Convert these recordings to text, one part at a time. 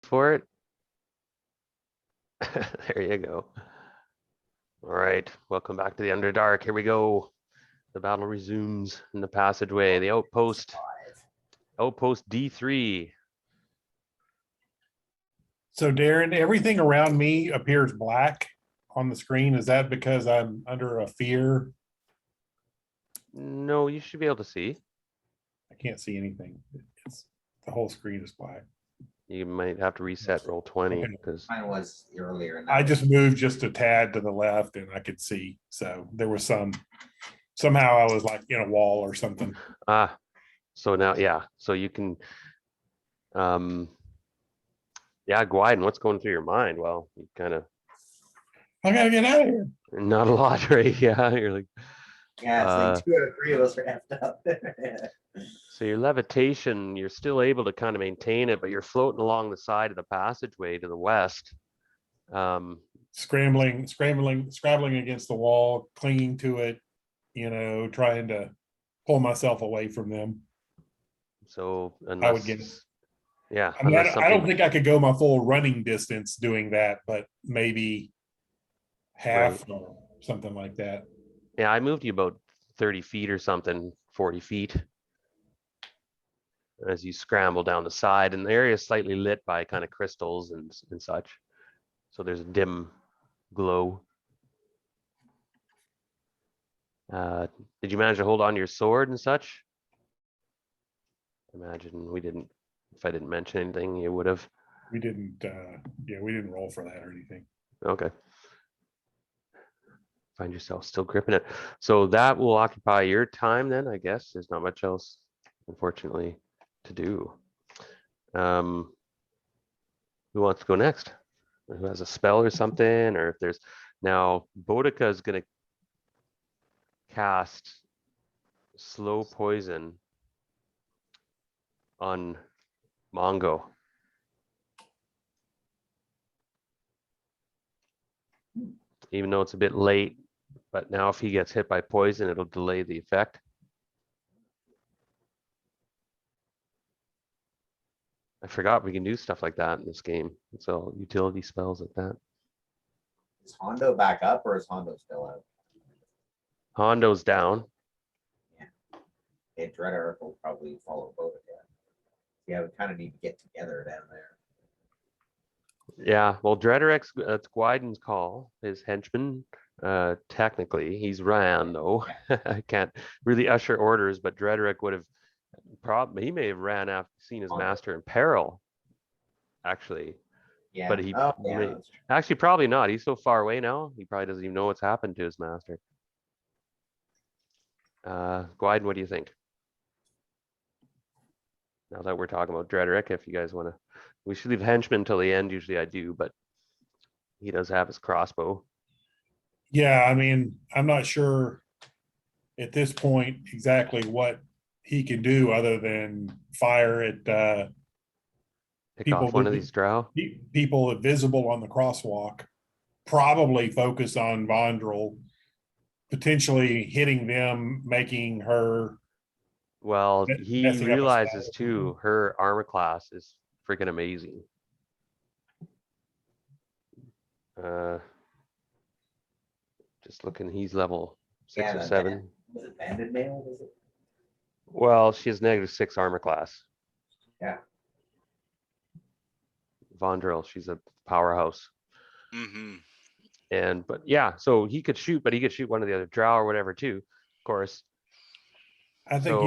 for it. There you go. All right, welcome back to the Underdark. Here we go. The battle resumes in the passageway. The outpost D3. So Darren, everything around me appears black on the screen. Is that because I'm under a fear? No, you should be able to see. I can't see anything. It's the whole screen is black. You might have to reset roll 20 Okay. because Mine was earlier. and I that just moved just a tad to the left and I could see. So there was somehow I was like in a wall or something. so now so you can Gwyden, what's going through your mind? Well, you kind of I gotta get out of here. not a lot, right? Yeah, you're like yeah, it's like 2 out of 3 of us are effed up. so your levitation, you're still able to kind of maintain it, but you're floating along the side of the passageway to the west. Scrambling against the wall, clinging to it, trying to pull myself away from them. So I would get it. Yeah, I mean, I don't think I could go my full running distance doing that, but maybe half or something like that. Yeah, I moved you about 30 feet or something, 40 feet. As you scramble down the side, and the area is slightly lit by kind of crystals and such. So there's a dim glow. Did you manage to hold on to your sword and such? Imagine we didn't. If I didn't mention anything, you would have. We didn't. We didn't roll for that or anything. Okay. Find yourself still gripping it. So that will occupy your time then, I guess. There's not much else, unfortunately, to do. Who wants to go next? Who has a spell or something? Or if there's now Boudica is going to cast slow poison on Mongo. Even though it's a bit late, but now if he gets hit by poison, it'll delay the effect. I forgot we can do stuff like that in this game. So utility spells like that. Is Hondo back up or is Hondo still out? Hondo's down. Yeah, Dreader will probably follow both again. Yeah, we kind of need to get together down there. Yeah, well, Dreaderix, it's Gwyden's call. His henchman, technically, he's ran though. I can't really usher orders, but Dreaderick would have he may have ran after seeing his master in peril. Actually, Yeah, but he yeah, actually probably not. He's so far away now. He probably doesn't even know what's happened to his master. Gwyden, what do you think? Now that we're talking about Dreaderick, if you guys want to, we should leave henchman until the end. Usually I do, but he does have his crossbow. Yeah, I mean, I'm not sure at this point exactly what he can do other than fire at Pick off one of these drow. People visible on the crosswalk. Probably focus on Vondrel, potentially hitting them, making her. Well, he realizes too, her armor class is freaking amazing. Just looking, he's level 6 or 7. Was it banded mail? Was it? Well, she has -6 armor class. Yeah. Vondrel, she's a powerhouse. Mm-hmm. But yeah, so he could shoot, but he could shoot one of the other drow or whatever too, of course. I think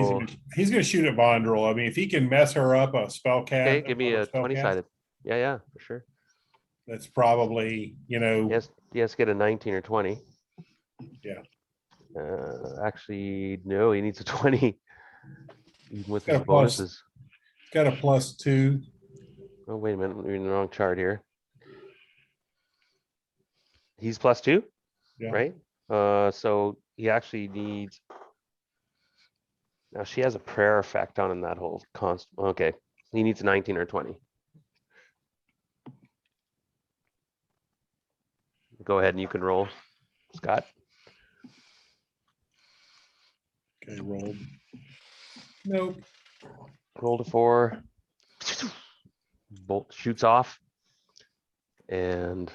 he's going to shoot at Vondrel. I mean, if he can mess her up a spell cast. Okay, give me a 20-sided. Yeah, for sure. That's probably, Yes, he has to get a 19 or 20. Yeah. Actually, no, he needs a 20. Even with his got bonuses. He's got a +2. Oh, wait a minute. We're in the wrong chart here. He's +2, Yeah. right? So he actually needs. Now she has a prayer effect on him, that whole constant. Okay, he needs a 19 or 20. Go ahead and you can roll, Scott. Okay, rolled. Nope. Roll to 4. bolt shoots off. And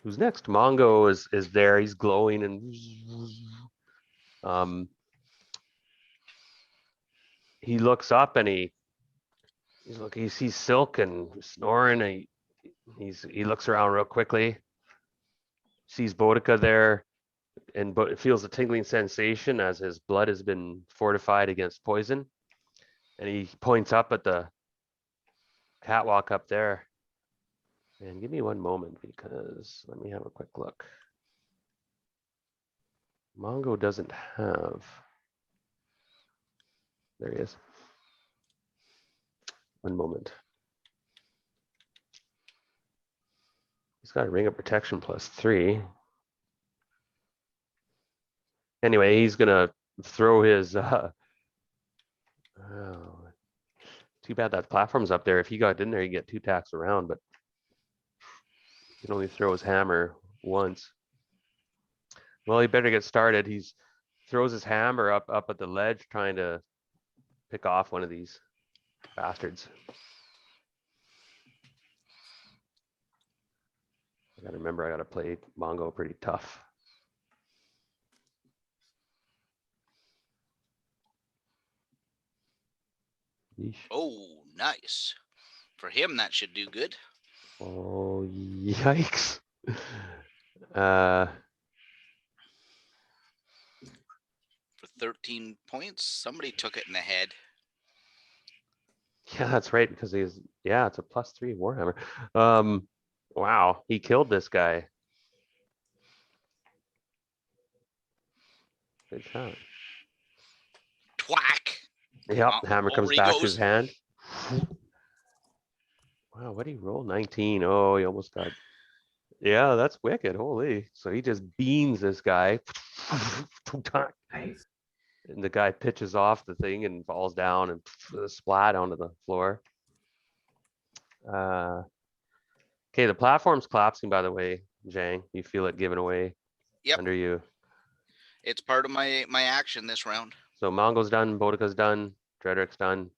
who's next? Mongo is there. He's glowing and he looks up and he sees Silk and snoring. And he looks around real quickly, sees Boudica there, and feels a tingling sensation as his blood has been fortified against poison. And he points up at the catwalk up there. And give me one moment because let me have a quick look. Mongo doesn't have. There he is. One moment. He's got a ring of protection +3. Anyway, he's gonna throw his. Oh, too bad that platform's up there. If he got in there, he'd get 2 tacks around, but he can only throw his hammer once. Well, he better get started. He throws his hammer up at the ledge, trying to pick off one of these bastards. I gotta remember, I gotta play Mongo pretty tough. Yeesh. Oh, nice. For him, that should do good. Oh, yikes. For 13 points, somebody took it in the head. Yeah, that's right, because it's a +3 Warhammer. Wow, he killed this guy. Good shot. Twack. Yep, Oh, hammer comes over he back to his goes. hand. Wow, what did he roll? 19. Oh, he almost got. Yeah, that's wicked. Holy. So he just beans this guy. Nice. And the guy pitches off the thing and falls down and splat onto the floor. Okay, the platform's collapsing, by the way, Zhang. You feel it giving away Yep. under you. It's part of my action this round. So Mongo's done, Boudica's done, Dredric's done,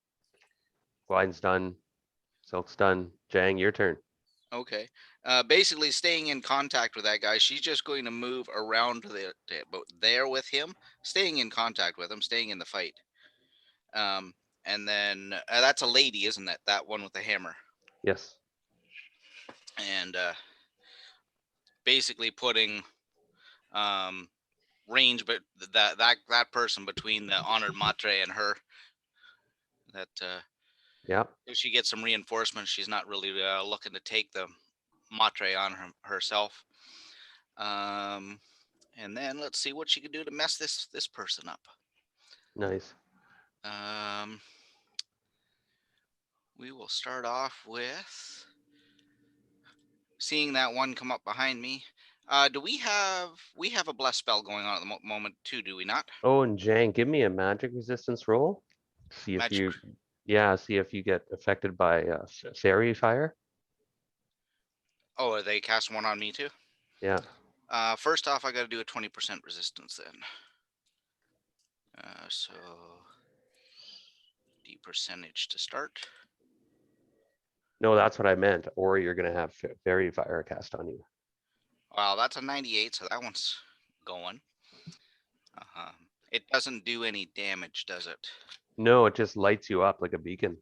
Gwyden's done, Silk's done. Zhang, your turn. Okay. Basically, staying in contact with that guy. She's just going to move around there with him, staying in contact with him, staying in the fight. And then that's a lady, isn't it? That one with the hammer. Yes. And basically putting range, but that person between the honored matre and her. That Yeah. if she gets some reinforcement, she's not really looking to take the matre on herself. And then let's see what she can do to mess this person up. Nice. We will start off with seeing that one come up behind me. Do we have a bless spell going on at the moment too? Do we not? Oh, and Zhang, give me a magic resistance roll. See if Magic. see if you get affected by fairy fire. Oh, are they casting one on me too? Yeah. First off, I got to do a 20% resistance then. So D percentage to start. No, that's what I meant. Or you're gonna have fairy fire cast on you. Wow, that's a 98, so that one's going. It doesn't do any damage, does it? No, it just lights you up like a beacon.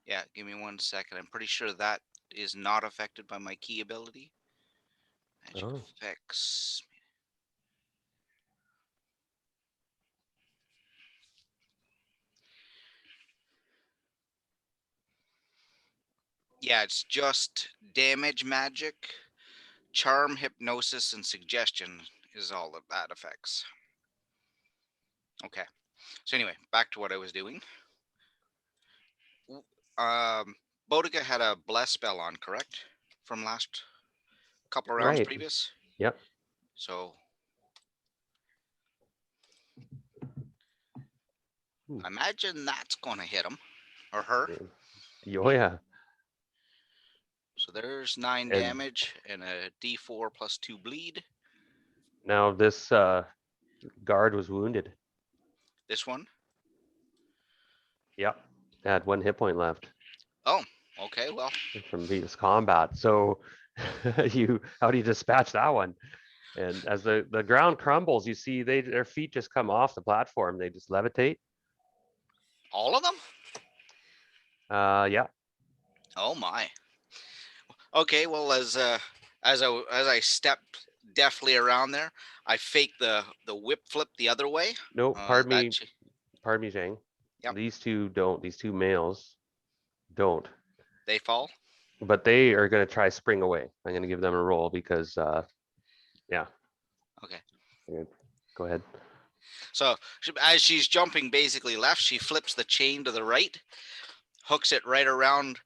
Yeah, give me 1 second. I'm pretty sure that is not affected by my key ability. Magic effects. Yeah, it's just damage magic, charm, hypnosis, and suggestion is all that that affects. Okay. So anyway, back to what I was doing. Boudica had a bless spell on, correct? From last couple of rounds Right. previous. Yep. So I imagine that's going to hit him or her. Oh yeah. So there's 9 damage and a D4 plus 2 bleed. Now this guard was wounded. This one. Yep. Had 1 hit point left. Oh, Okay, well, from Venus Combat. So how do you dispatch that one? And as the ground crumbles, you see their feet just come off the platform. They just levitate. all of them? Yeah. Oh my. Okay, well, as I step deftly around there, I fake the whip flip the other way. No, pardon me, That Zhang. Yep. These two don't. These two males don't. they fall. But they are going to try spring away. I'm going to give them a roll because, yeah. Okay. Go ahead. So as she's jumping basically left, she flips the chain to the right, hooks it right around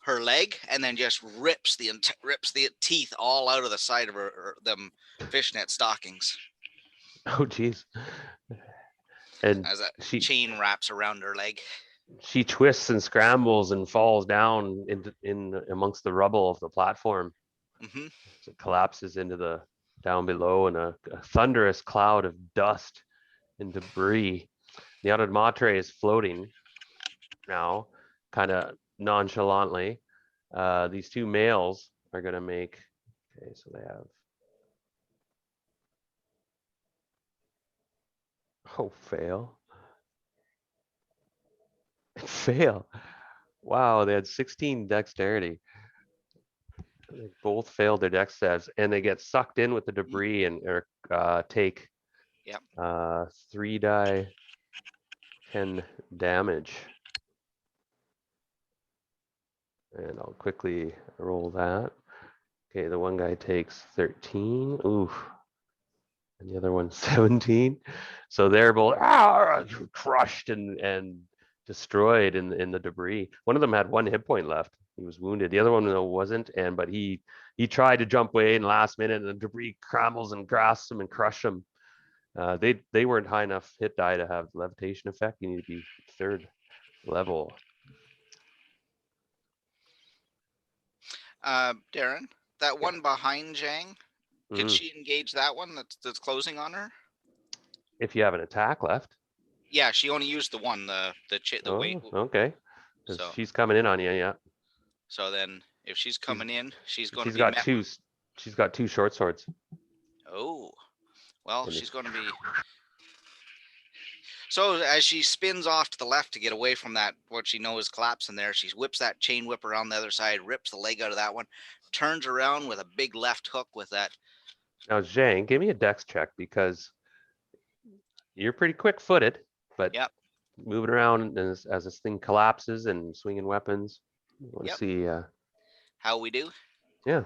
her leg, and then just rips the teeth all out of the side of her them fishnet stockings Oh, geez. And as that she chain wraps around her leg. she twists and scrambles and falls down in amongst the rubble of the platform. Hmm. So it collapses into the down below in a thunderous cloud of dust and debris. The Automatre is floating now, kind of nonchalantly. These two males are going to make. Okay, so they have. Oh, fail. Fail. Wow, they had 16 dexterity. They both failed their dex saves, and they get sucked in with the debris and take Yep. 3 die 10 damage. And I'll quickly roll that. Okay, the one guy takes 13. Oof. And the other one 17. So they're both crushed and destroyed in the debris. One of them had 1 hit point left. He was wounded. The other one wasn't, but he tried to jump away in the last minute, and the debris crumbles and grasps him and crush him. They weren't high enough hit die to have levitation effect. You need to be 3rd level. Darren, that Yeah. one behind Zhang, can Mhm. she engage that one that's closing on her? If you have an attack left. Yeah, she only used the one, the weight. Oh, okay. Because So she's coming in on you, yeah. so then if she's coming in, she's going to She's be got met. she's got 2 short swords. Oh, well, And she's going to be. So as she spins off to the left to get away from that, what she knows is collapsing there, she whips that chain whip around the other side, rips the leg out of that one, turns around with a big left hook with that. Now, Zhang, give me a dex check because you're pretty quick-footed, but Yep. moving around as this thing collapses and swinging weapons. You want to Yep. see? How we do? Yeah,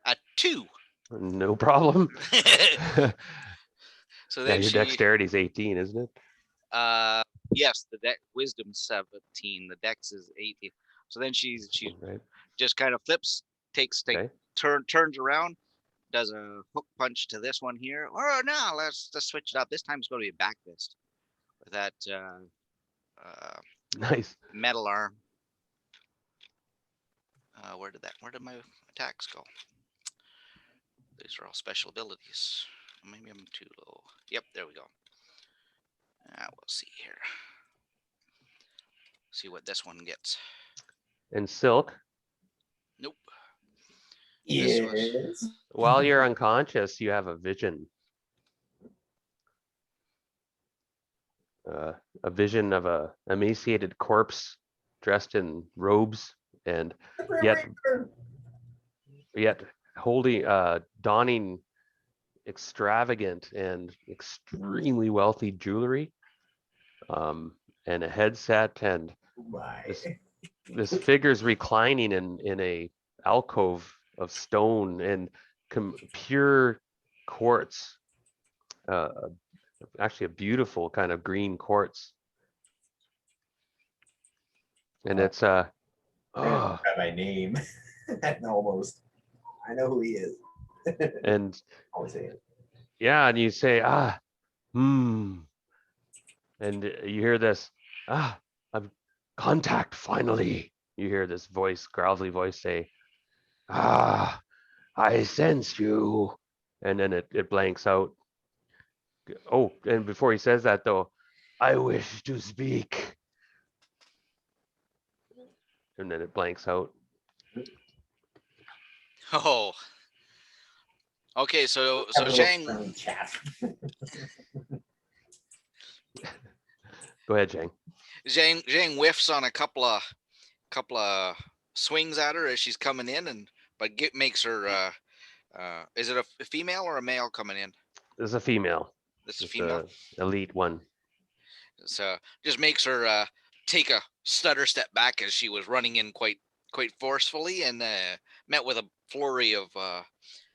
A 2. no problem. So Yeah, then your she. dexterity is 18, isn't it? Yes, the deck wisdom 17, the dex is 18. So then she Right. just kind of flips, Okay. turns around, does a hook punch to this one here. Oh no, let's switch it up. This time it's going to be a back fist with that Nice. metal arm. Where did my attacks go? These are all special abilities. Maybe I'm too low. Yep, there we go. We'll see here. See what this one gets. And Silk, Nope. Yes. while you're unconscious, you have a vision. A vision of a emaciated corpse dressed in robes and yet holding donning extravagant and extremely wealthy jewelry, and a headset, and this figure's reclining in a alcove of stone and pure quartz, actually a beautiful kind of green quartz, and it's By name. Almost. I know who he is. and Always say it. yeah, and you say and you hear this I've contact finally. You hear this voice, growly voice say, I sense you. And then it blanks out. Oh, and before he says that though, I wish to speak. and then it blanks out. Oh. Okay, so Have a little Zhang friendly chat. Go ahead, Jang. Zhang whiffs on a couple of swings at her as she's coming in, and but makes her. Is it a female or a male coming in? This is a female. This is a It's female. a elite one. So just makes her take a stutter step back as she was running in quite forcefully, and met with a flurry of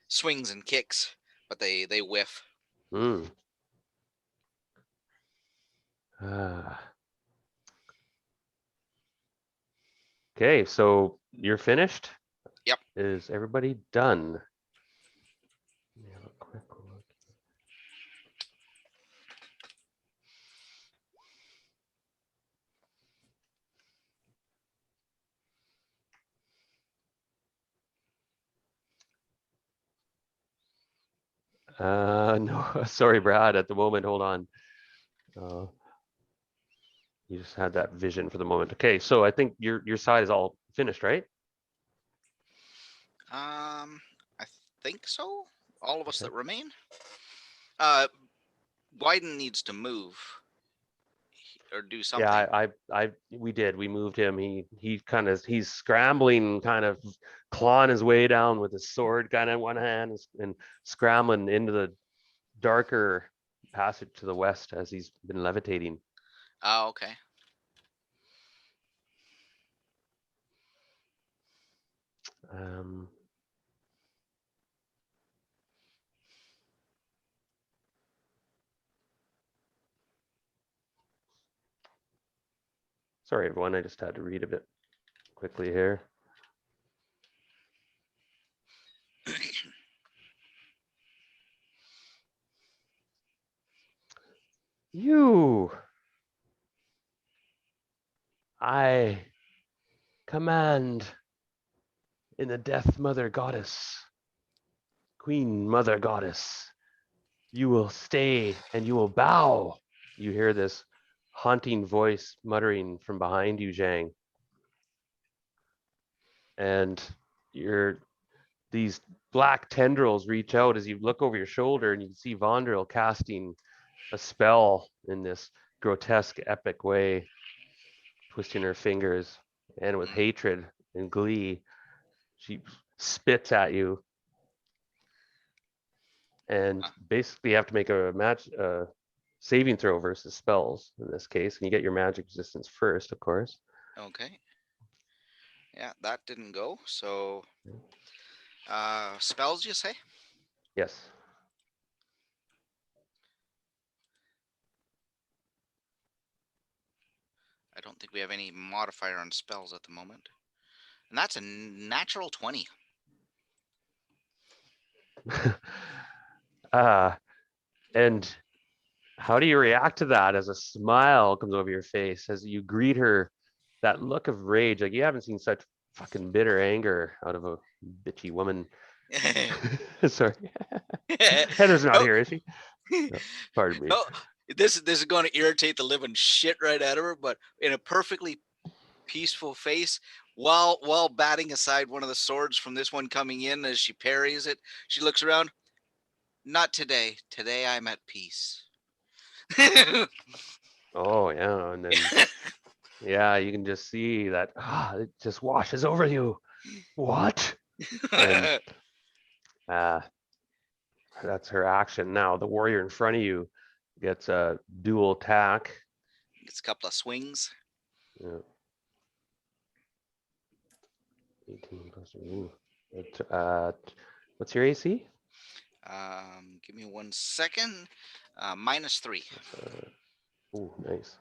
swings and kicks, but they whiff. Hmm. Ah. Okay, so you're finished? Yep. Is everybody done? Let me have a quick look. No, sorry, Brad, at the moment, hold on. You just had that vision for the moment. Okay, so I think your side is all finished, right? I think so. All of us Okay. that remain. Wyden needs to move or do something. Yeah, we did. We moved him. He's scrambling, kind of clawing his way down with his sword kind of in one hand and scrambling into the darker passage to the west as he's been levitating. Oh, okay. Sorry, everyone. I just had to read a bit quickly here. I command in the Death Mother Goddess, Queen Mother Goddess, you will stay and you will bow. You hear this haunting voice muttering from behind you, Zhang. And these black tendrils reach out as you look over your shoulder and you see Vondril casting a spell in this grotesque, epic way, twisting her fingers, and with hatred and glee, she spits at you and basically you have to make a saving throw versus spells in this case, and you get your magic resistance first, of course. Okay. Yeah, that didn't go. So, spells, you say? Yes. I don't think we have any modifier on spells at the moment. And that's a natural 20. And how do you react to that as a smile comes over your face as you greet her, that look of rage? Like you haven't seen such fucking bitter anger out of a bitchy woman. Sorry. Heather's not Oh. here, is she? No, pardon me. Oh, this is going to irritate the living shit right out of her, but in a perfectly peaceful face, while batting aside one of the swords from this one coming in as she parries it, she looks around. Not today. Today I'm at peace. Oh yeah, and then yeah, you can just see that it just washes over you. What? And that's her action. Now the warrior in front of you gets a dual attack. It's a couple of swings. Yeah. 18 plus. What's your AC? Give me 1 second. -3. Oh, nice.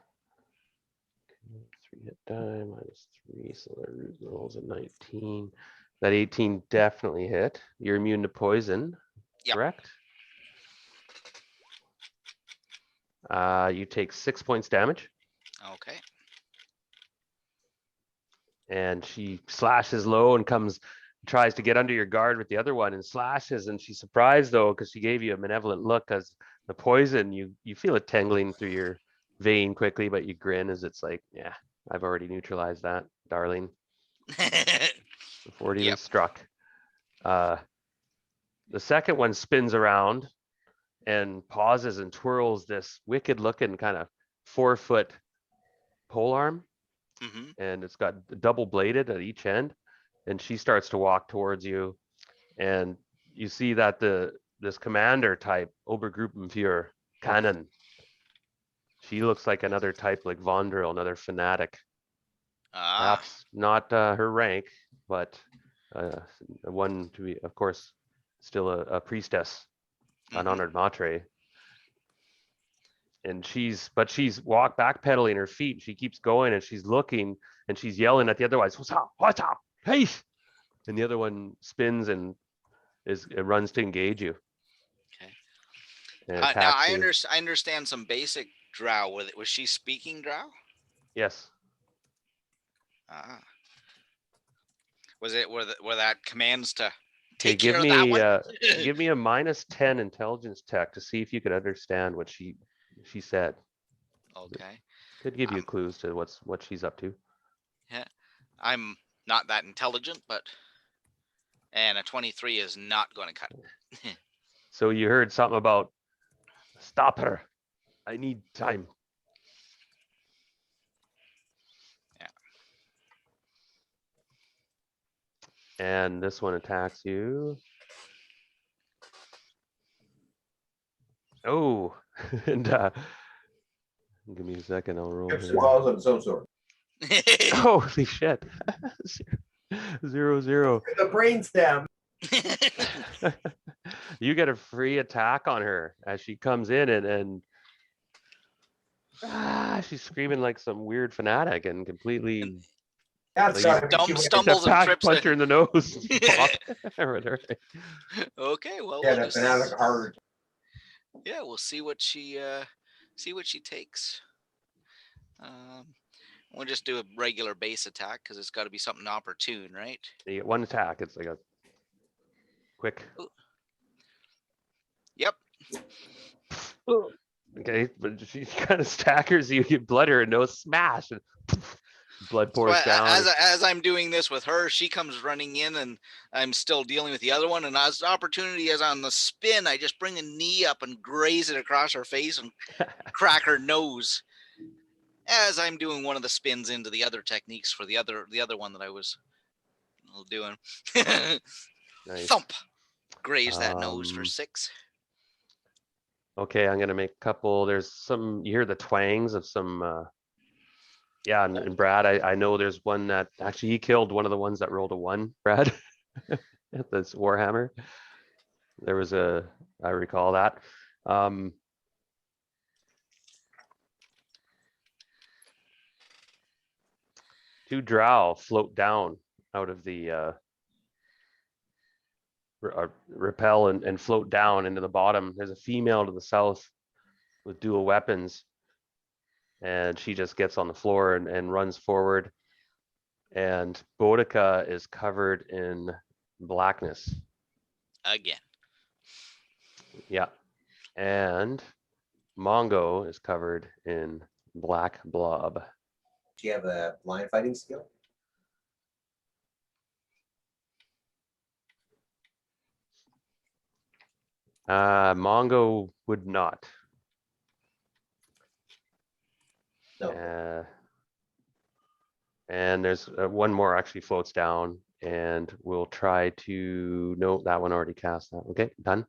3 hit die, -3, so that rolls a 19. That 18 definitely hit. You're immune to poison, Yep. correct? You take 6 points damage. Okay. And she slashes low and tries to get under your guard with the other one and slashes, and she's surprised though because she gave you a malevolent look as the poison, you feel it tingling through your vein quickly, but you grin as it's like, yeah, I've already neutralized that, darling. before it even Yep. struck. The second one spins around and pauses and twirls this wicked looking kind of 4-foot pole arm, Hmm. and it's got double bladed at each end. And she starts to walk towards you, and you see that this commander type Obergruppenführer Cannon, she looks like another type like Vondrel, another fanatic. Ah. Perhaps not her rank, but one to be, of course, still a priestess, an Mhm. honored matre. And she's backpedaling her feet. She keeps going and she's looking and she's yelling at the other ones, "What's up? What's up? Hey!" And the other one spins and runs to engage you. Okay. And Now attacks I you. understand some basic Drow. Was she speaking Drow? Yes. Ah. Were that commands to Okay, take care of that one? give me a -10 intelligence check to see if you could understand what she said. Okay. Could give you Um, clues to what she's up to. Yeah. I'm not that intelligent, and a 23 is not going to cut it. So you heard something about stop her. I need time. Yeah. And this one attacks you. Oh, and give me a second. I'll roll. Chips Here. laws of some sort. Holy shit! 0-0. The brainstem. You get a free attack on her as she comes in and she's screaming like some weird fanatic and completely That's like gotta be too except Stumbles and Pack trips. punch her in the nose. Whatever. Okay, well, Yeah, we'll the fanatic just, hard. yeah, we'll see what she takes. Um, we'll just do a regular base attack because it's got to be something opportune, right? You get one attack. It's like a quick. Ooh. Yep. Okay, but she kind of staggers you. You blood her and no smash, and blood pours down. As I'm doing this with her, she comes running in, and I'm still dealing with the other one. And as the opportunity is on the spin, I just bring a knee up and graze it across her face and crack her nose. As I'm doing one of the spins into the other techniques for the other one that I was doing. Nice. Thump. Graze that nose for 6. Okay, I'm gonna make a couple. There's some. You hear the twangs of some. Yeah, and Brad, I know there's one that actually he killed one of the ones that rolled a 1. Brad, at this Warhammer. There was I recall that. Two drow float down out of the repel and float down into the bottom. There's a female to the south with dual weapons, and she just gets on the floor and runs forward. And Boudica is covered in blackness. Again. Yeah. And Mongo is covered in black blob. Do you have a blind fighting skill? Mongo would not. No. And there's one more actually floats down, and we'll try to. No, that one already cast that. Okay, done.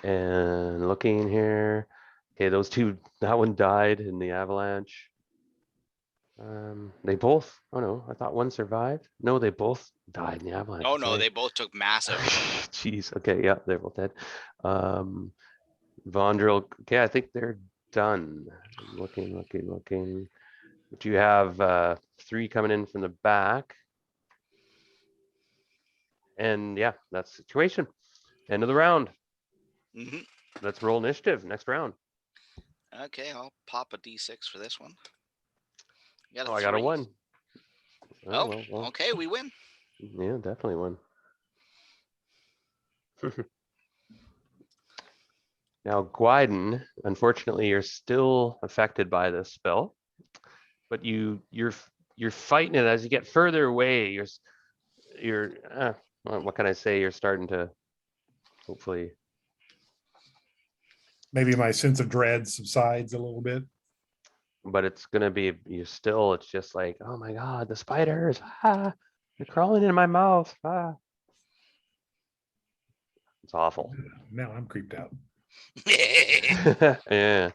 And looking here. Okay, those two. That one died in the avalanche. They both. Oh no, I thought one survived. No, they both died in the avalanche. Oh no, Sorry. they both took massive. Jeez. Okay, yeah, they're both dead. Vondrel. Okay, I think they're done. Looking. But you have 3 coming in from the back. And yeah, that's the situation. End of the round. Hmm. Let's roll initiative next round. Okay, I'll pop a d6 for this one. Oh, I got a 1. Oh, well. okay, we win. Yeah, definitely won. Now, Gwyden, unfortunately, you're still affected by this spell, but you're you're fighting it as you get further away. What can I say? You're starting to hopefully, Maybe my sense of dread subsides a little bit. but it's gonna be it's just like, oh my god, the spiders, they're crawling in my mouth. It's awful. Now I'm creeped out. Yeah.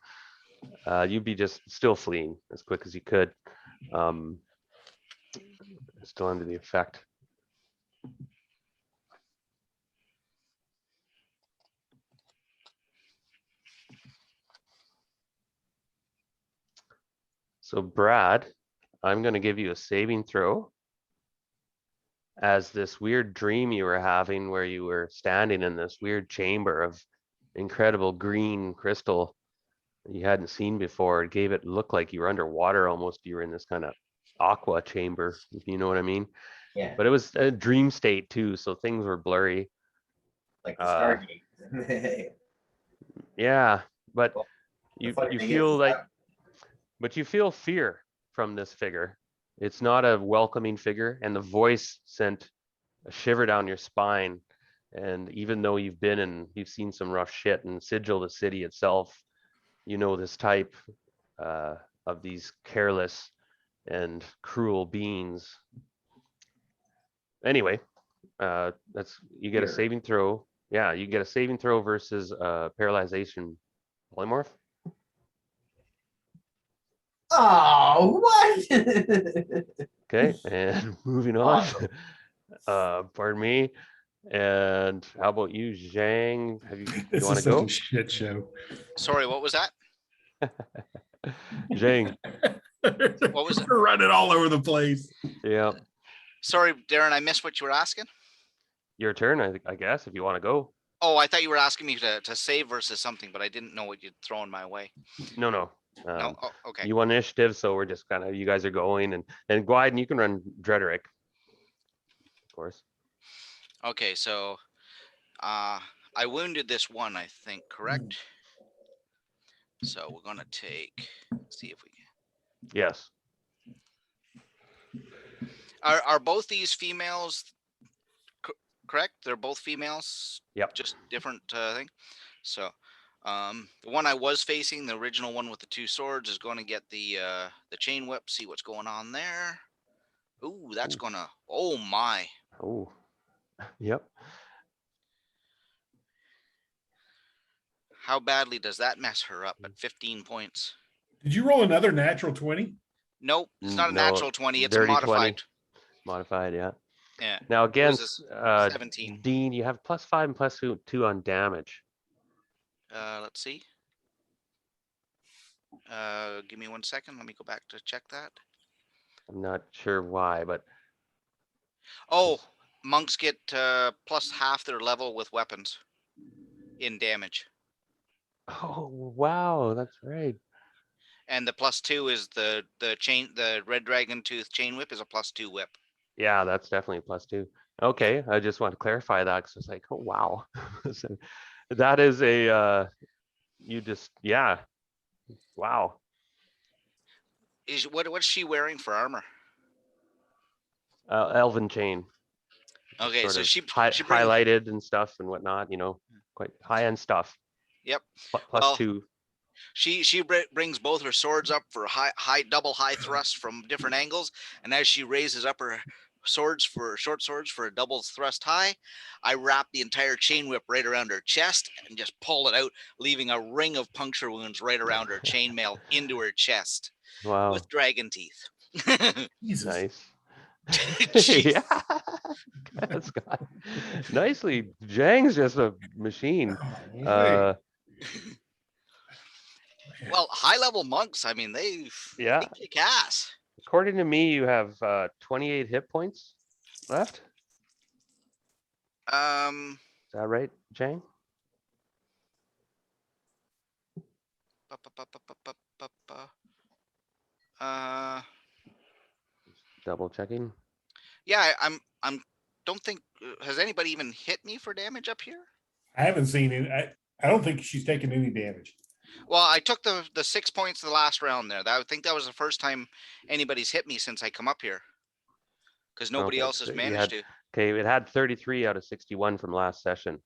You'd be just still fleeing as quick as you could. Still under the effect. So Brad, I'm going to give you a saving throw as this weird dream you were having where you were standing in this weird chamber of incredible green crystal that you hadn't seen before. It gave it look like you were underwater almost. You were in this kind of aqua chamber, if you know what I mean. Yeah, But it was a dream state too, so things were blurry. like the Stargate. Yeah, but Well, the you funny you thing feel is, like, but you feel fear from this figure. It's not a welcoming figure, and the voice sent a shiver down your spine. And even though you've seen some rough shit, and Sigil, the city itself, you know this type of these careless and cruel beings. Anyway, you get a Fear. saving throw. Yeah, you get a saving throw versus paralyzation polymorph. Oh, what? Okay, and moving on. Pardon me. And how about you, Zhang? You This want is to such go? a shit show. Sorry, what was that? Zhang, What was it? We're running all over the place. yeah, Sorry, Darren, I missed what you were asking. your turn, I guess, if you want to go. Oh, I thought you were asking me to save versus something, but I didn't know what you'd thrown my way. No. No, oh, okay. You won initiative, so we're just kind of, you guys are going, and Gwyden, you can run Drederick, of course. Okay, so I wounded this one, I think, correct? So we're gonna see if we Yes. are both these females correct? They're both females. Yep. Just different thing. So the one I was facing, the original one with the two swords, is going to get the chain whip. See what's going on there. Ooh, that's gonna. Oh my. Oh, yep. How badly does that mess her up at 15 points? Did you roll another natural 20? Nope, it's not a No, natural 20. It's a dirty modified. 20. Modified, yeah. Yeah. Now It was against 17. Dean, you have +5 and +2 on damage. Let's see. Give me 1 second. Let me go back to check that. I'm not sure why, but Oh, monks get plus half their level with weapons in damage. oh wow, that's right. And the +2 is the red dragon tooth chain whip is a +2 whip. Yeah, that's definitely a +2. Okay, I just want to clarify that because it's like, oh wow. So that is a yeah. Wow. What's she wearing for armor? Elven chain. Okay, Sort so of she brings, highlighted and stuff and whatnot, quite high-end stuff. Yep. Plus 2. She brings both her swords up for double high thrust from different angles, and as she raises up her short swords for a double thrust high, I wrap the entire chain whip right around her chest and just pull it out, leaving a ring of puncture wounds right around her chainmail into her chest Wow. with dragon teeth. Jesus. Nice. Jeez. Yeah. That's got nicely. Zhang's just a machine. Oh, Well, high level monks, I mean, they kick ass. According to me, you have 28 hit points left. Is that right, Zhang? Double checking. Yeah, I'm don't think has anybody even hit me for damage up here? I haven't seen it. I don't think she's taken any damage. Well, I took the 6 points the last round there. I think that was the first time anybody's hit me since I come up here. Because nobody Okay, else has so you managed had to. okay. It had 33 out of 61 from last session.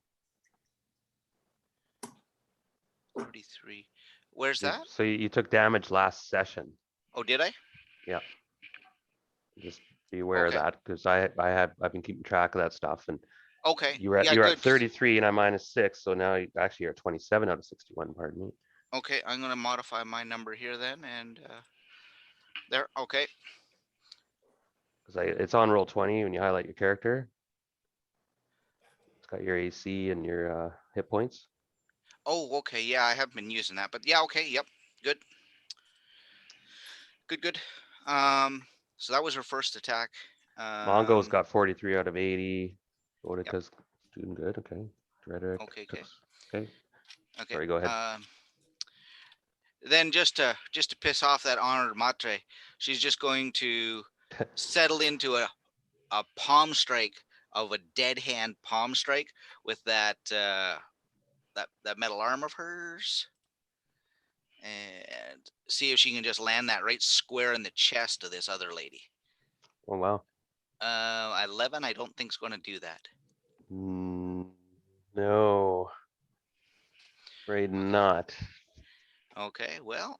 33. Where's that? So you took damage last session. Oh, did I? Yeah. Just be aware of Okay. that because I've been keeping track of that stuff, and Okay. you're Yeah, at good. 33 and I'm -6, so now you actually are 27 out of 61. Pardon me. Okay, I'm gonna modify my number here then, and there. Okay. Because it's on roll 20 when you highlight your character. It's got your AC and your hit points. Oh, okay. Yeah, I haven't been using that, but yeah. Okay. Yep. Good. Good. Good. So that was her first attack. Mongo's got 43 out of 80. Yep. Botika's doing good. Okay. Drederick. Okay. Okay. Okay. Okay. Sorry, go ahead. Then just to piss off that honored matre, she's just going to settle into a palm strike of a dead hand palm strike with that that metal arm of hers, and see if she can just land that right square in the chest of this other lady. Oh, wow. 11, I don't think's going to do that. No. Afraid not. Okay, well,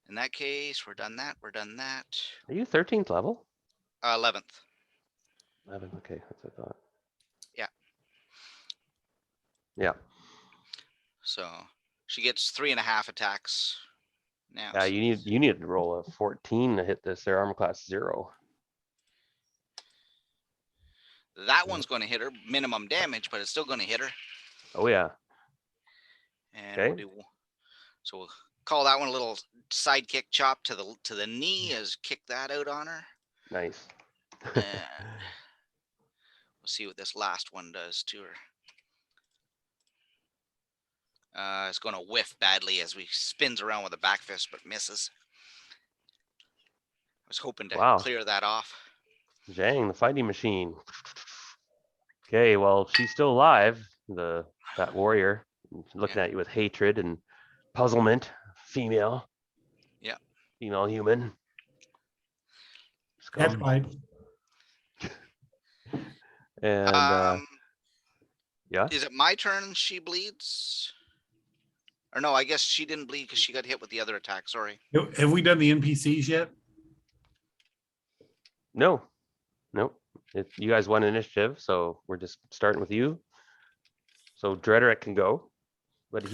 in that case, we're done that. We're done that. Are you 13th level? 11th. 11. Okay, that's what I thought. Yeah. Yeah. So she gets 3.5 attacks now. Yeah, so you need to roll a 14 to hit this. Their armor class 0. that one's going to hit her minimum damage, but it's still going to hit her. Oh yeah. And Okay. we'll call that one a little sidekick chop to the knee, as kick that out on her. Nice. And we'll see what this last one does to her. It's going to whiff badly as we spins around with a back fist, but misses. I was hoping to Wow. clear that off. Zhang, the fighting machine. Okay, well, she's still alive. That warrior looking at you with hatred and puzzlement. Female. Yeah. Female human. Cat Scum. fight. And yeah. Is it my turn? She bleeds, or no? I guess she didn't bleed because she got hit with the other attack. Sorry. Have we done the NPCs yet? No. Nope. You guys won initiative, so we're just starting with you. So Drederick can go, but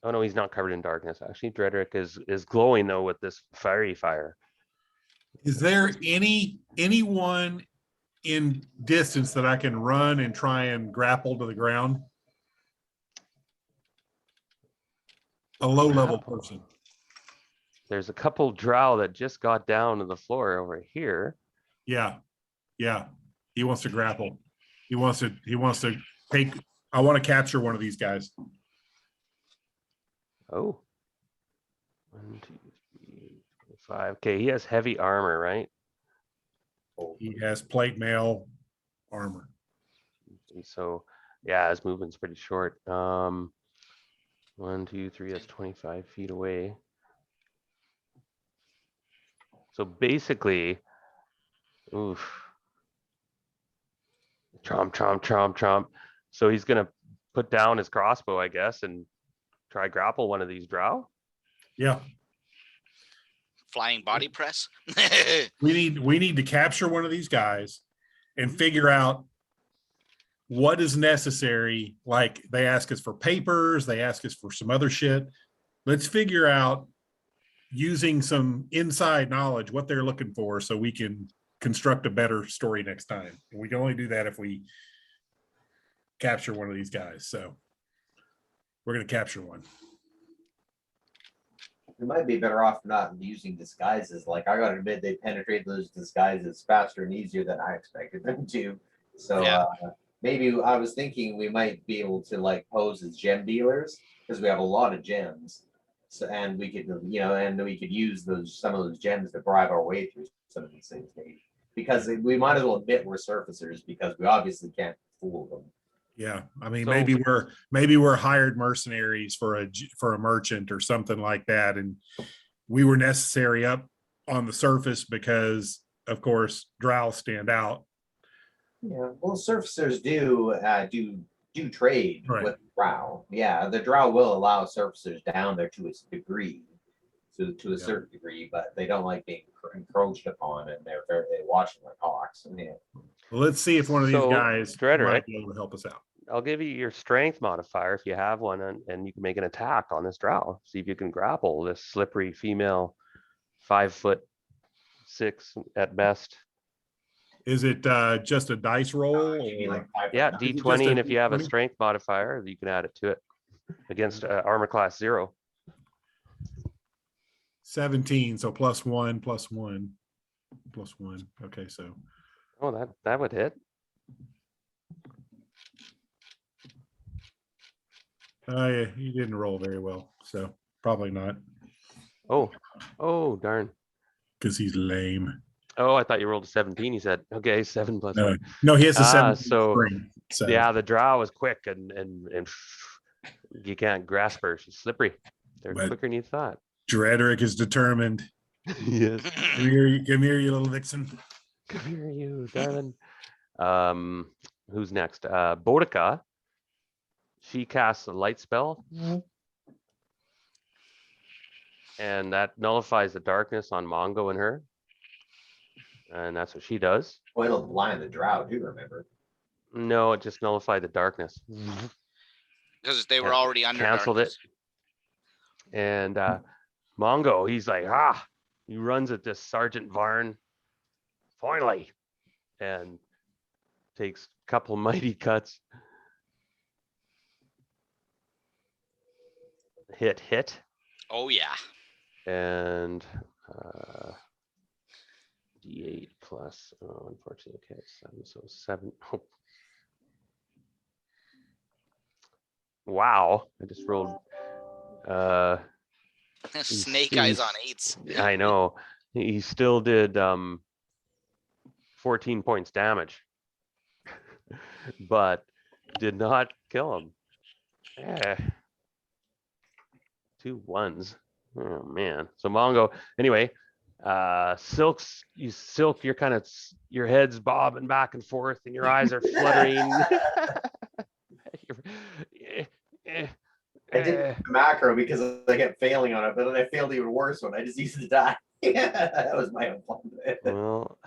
oh no, he's not covered in darkness. Actually, Drederick is glowing though with this fiery fire. Is there anyone in distance that I can run and try and grapple to the ground? A low level person. There's a couple drow that just got down to the floor over here. Yeah. He wants to grapple. He wants to take, I want to capture one of these guys. Oh. 1, 2, 3, 5. Okay, he has heavy armor, right? He has plate mail armor. So yeah, his movement's pretty short. 1, 2, 3, that's 25 feet away. So basically, oof. Tromp. So he's gonna put down his crossbow, I guess, and try grapple one of these drow. Yeah. Flying body press. We need to capture one of these guys and figure out what is necessary. Like, they ask us for papers, they ask us for some other shit. Let's figure out, using some inside knowledge, what they're looking for so we can construct a better story next time. And we can only do that if we capture one of these guys. So we're going to capture one. We might be better off not using disguises. Like, I gotta admit, they penetrate those disguises faster and easier than I expected them to. So Yeah. Maybe I was thinking we might be able to like pose as gem dealers because we have a lot of gems. So, and we could, and we could use some of those gems to bribe our way through some of these things. Maybe. Because we might as well admit we're surfacers because we obviously can't fool them. Yeah, I mean, So- maybe we're hired mercenaries for a merchant or something like that, and we were necessary up on the surface because, of course, drow stand out. Yeah, well, surfacers do trade Right. with drow. Yeah, the drow will allow surfacers down there to a degree, to a Yeah. certain degree, but they don't like being encroached upon, and they watch their hawks. Yeah. Well, let's see if one of these So, guys Drederick, might be able to help us out. I'll give you your strength modifier if you have one, and you can make an attack on this drow. See if you can grapple this slippery female, 5'6" at best. Is it just a dice roll? Should be Or- like 5 Yeah, foot it just D20, a and if you have a D20? strength modifier, you can add it to it against armor class 0. 17, so plus one, plus one, plus one. Okay, so Oh, that would hit. yeah, you didn't roll very well, so probably not Oh, darn. because he's lame. Oh, I thought you rolled a 17. He said, okay, 7 plus No, 1. no, he has a 17 so spring. So yeah, the drow is quick and you can't grasp her. She's slippery. They're But- quicker than you thought. Drederick is determined. Yes. Come here, you little vixen. Come here, you darling. Who's next? Boudica. She casts a light spell. And that nullifies the darkness on Mongo and her. And that's what she does. Well, it'll blind the drow too. Remember? No, it just nullified the darkness. Because they were Yeah, already under canceled it. darkness. And Mongo, he's like, he runs at this Sergeant Varn. Finally. And takes a couple mighty cuts. Hit. Oh yeah. And D8 plus, unfortunately, okay, 7, so 7. Oh. Wow, I just rolled. Snake eyes on he's- 8s. I know. He still did 14 points damage, but did not kill him. Eh. 2 1s. Oh man. So Mongo, anyway, Silk, you're kind of, your head's bobbing back and forth and your eyes are fluttering. I did the macro because I kept failing on it, but then I failed even worse when I just used to die. That was my own fault. Well,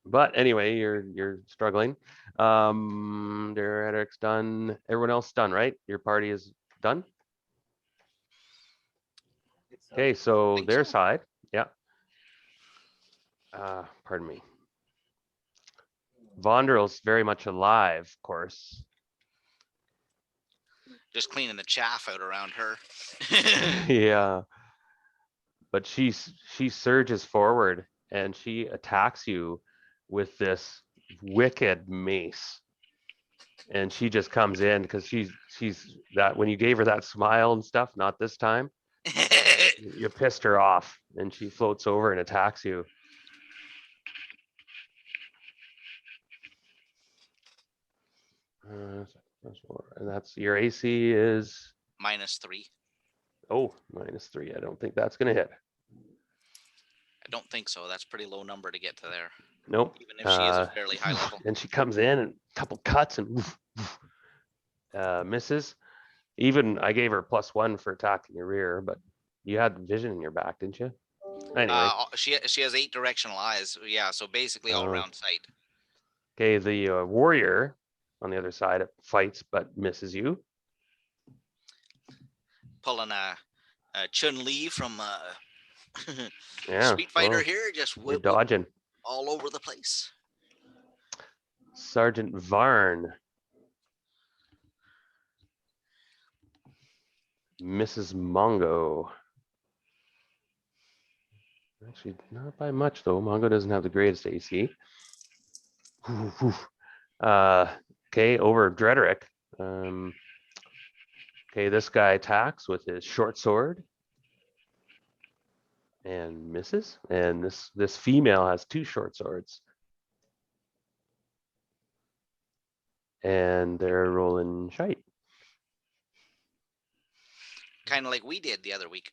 but anyway, you're struggling. Eric's done. Everyone else done, right? Your party is done. Okay, so Think their so. side, yeah. Pardon me. Vondral's very much alive, of course. Just cleaning the chaff out around her. Yeah. But she surges forward and she attacks you with this wicked mace. And she just comes in because she's that when you gave her that smile and stuff, not this time, you pissed her off and she floats over and attacks you. And that's your AC is -3. -3. I don't think that's gonna hit. I don't think so. That's pretty low number to get to there. Nope. Even if she is a fairly high level. And she comes in and a couple cuts and misses. Even I gave her +1 for attacking your rear, but you had vision in your back, didn't you? Anyway, She has 8 directional eyes. Yeah, so basically all Oh. round sight. okay, the warrior on the other side fights but misses you. Pulling a Chun Li from Yeah, Street Fighter well, here, just you're whip dodging. all over the place. Sergeant Varn. Mrs. Mongo. Actually, not by much though. Mongo doesn't have the greatest AC. Okay, over Drederick. Okay, this guy attacks with his short sword and misses. And this female has 2 short swords. and they're rolling shite. Kind of like we did the other week.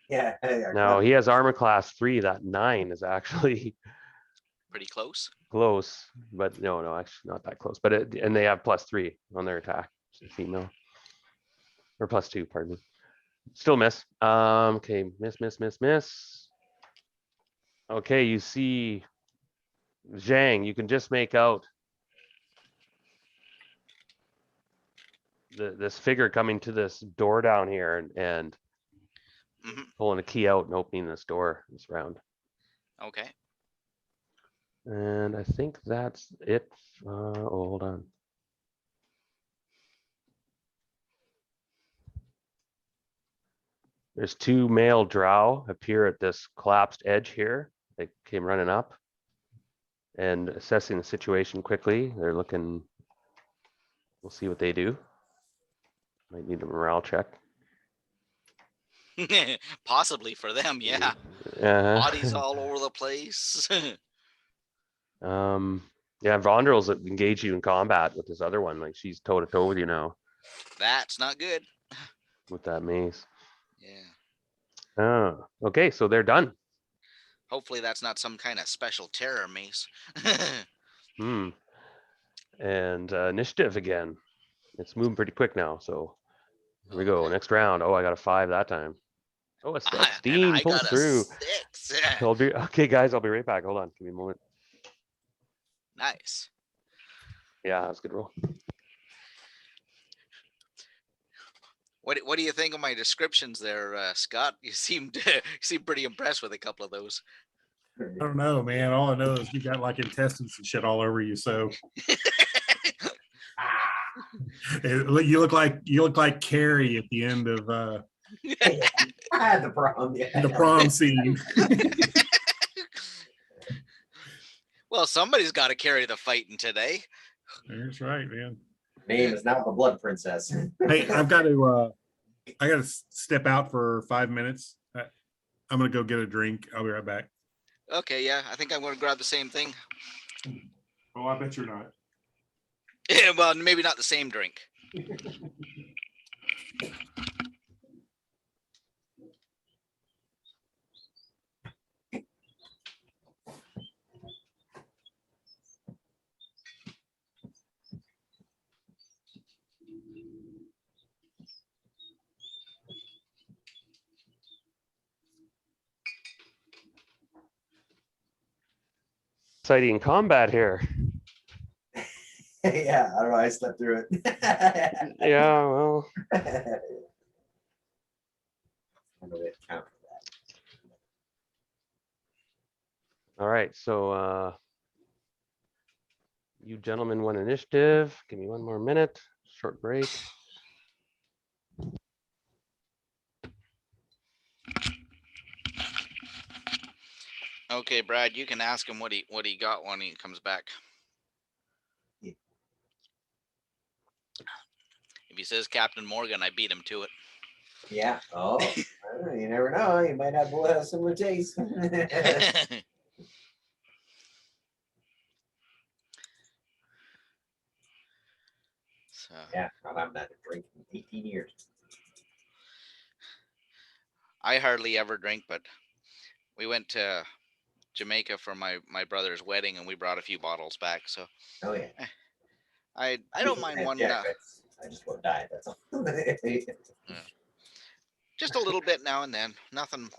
Yeah. Now he has armor class 3. That 9 is actually Pretty close. close, but no, actually not that close. But and they have +3 on their attack. Female or +2, pardon me. Still miss. Okay, miss. Okay, you see Zhang, you can just make out this figure coming to this door down here and Hmm. pulling a key out and opening this door this round. Okay. And I think that's it. Oh, hold on. There's 2 male drow appear at this collapsed edge here. They came running up and assessing the situation quickly. They're looking, we'll see what they do. Might need a morale check. Possibly for them, yeah. Bodies all over the place. Yeah, Vondral's engaged you in combat with this other one. Like she's toe to toe with you now That's not good. with that mace. Yeah. Oh, okay, so they're done. Hopefully that's not some kind of special terror mace. Hmm. And initiative again. It's moving pretty quick now. So here we go. Okay. Next round. Oh, I got a 5 that time. Oh, a And 16 I pulls got a through. 6. I'll be okay, guys. I'll be right back. Hold on. Give me a moment. Nice. Yeah, that's a good roll. What do you think of my descriptions there, Scott? You seemed pretty impressed with a couple of those. I don't know, man. All I know is you got like intestines and shit all over you. So you look like Carrie at the end of I had the problem. Yeah. the prom scene. Well, somebody's got to carry the fighting today. That's right, man. Name is now the Blood Princess. Hey, I got to step out for 5 minutes. I'm gonna go get a drink. I'll be right back. Okay, yeah, I think I'm going to grab the same thing. Oh, I bet you're not. Well, maybe not the same drink. Exciting combat here. Yeah, I don't know. I slept through it. Yeah, well, I don't know what to count for that. all right. So you gentlemen won initiative. Give me 1 more minute. Short break. Okay, Brad, you can ask him what he got when he comes back. Yeah. If he says Captain Morgan, I beat him to it. Yeah. Oh, I don't know, you never know. You might have a similar taste. So, Yeah, I haven't had a drink in 18 years. I hardly ever drink, but we went to Jamaica for my brother's wedding, and we brought a few bottles back. So Oh yeah. I don't mind one. I just won't die. That's all. Just a little bit now and then. Nothing.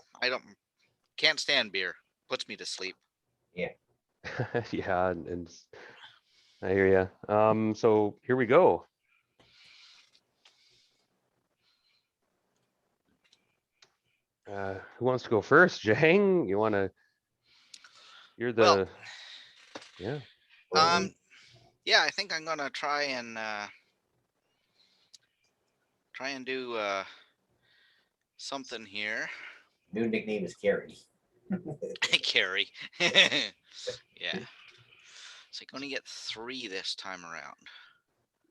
Can't stand beer. Puts me to sleep. Yeah, and I hear you. So here we go. Who wants to go first? Jang, you want to? You're the. Well, yeah. Yeah, I think I'm gonna try and do something here. New nickname is Carrie. Carrie. Yeah. So I'm gonna get 3 this time around.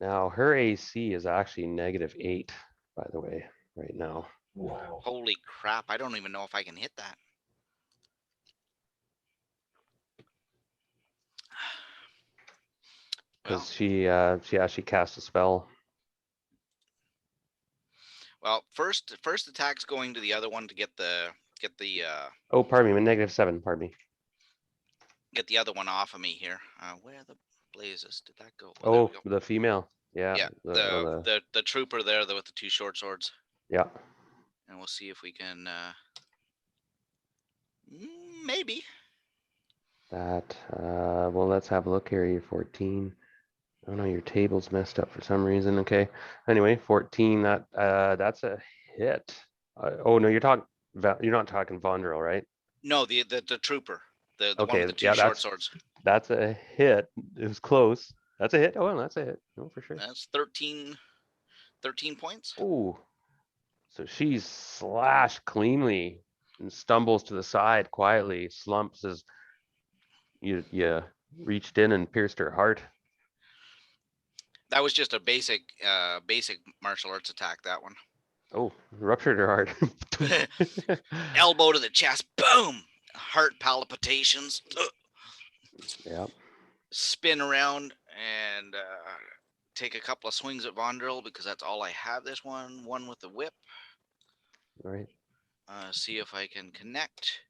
Now her AC is actually -8, by the way, right now. Wow. Holy crap! I don't even know if I can hit that. because she cast a spell. Well, first attack's going to the other one to get the Oh, pardon me, -7. Pardon me. get the other one off of me here. Where the blazes did that go? Oh, there Oh, we go. the female. Yeah. Yeah, the trooper there with the 2 short swords, yeah. and we'll see if we can maybe. That. Well, let's have a look here. You're 14. Oh no, your table's messed up for some reason. Okay. Anyway, 14. That's a hit. Oh no, you're not talking Vondrel, right? No, the trooper, the one Okay. with the 2 Yeah, short swords. that's a hit. It was close. That's a hit. Oh, well, that's a hit. No, for sure. That's 13 points. Oh, so she's slashed cleanly and stumbles to the side quietly, slumps as you reached in and pierced her heart. That was just a basic martial arts attack. That one. Oh, ruptured her heart. Elbow to the chest. Boom. Heart palpitations. Yeah. Spin around and take a couple of swings at Vondrel because that's all I have this one. One with the whip. All right. See if I can connect.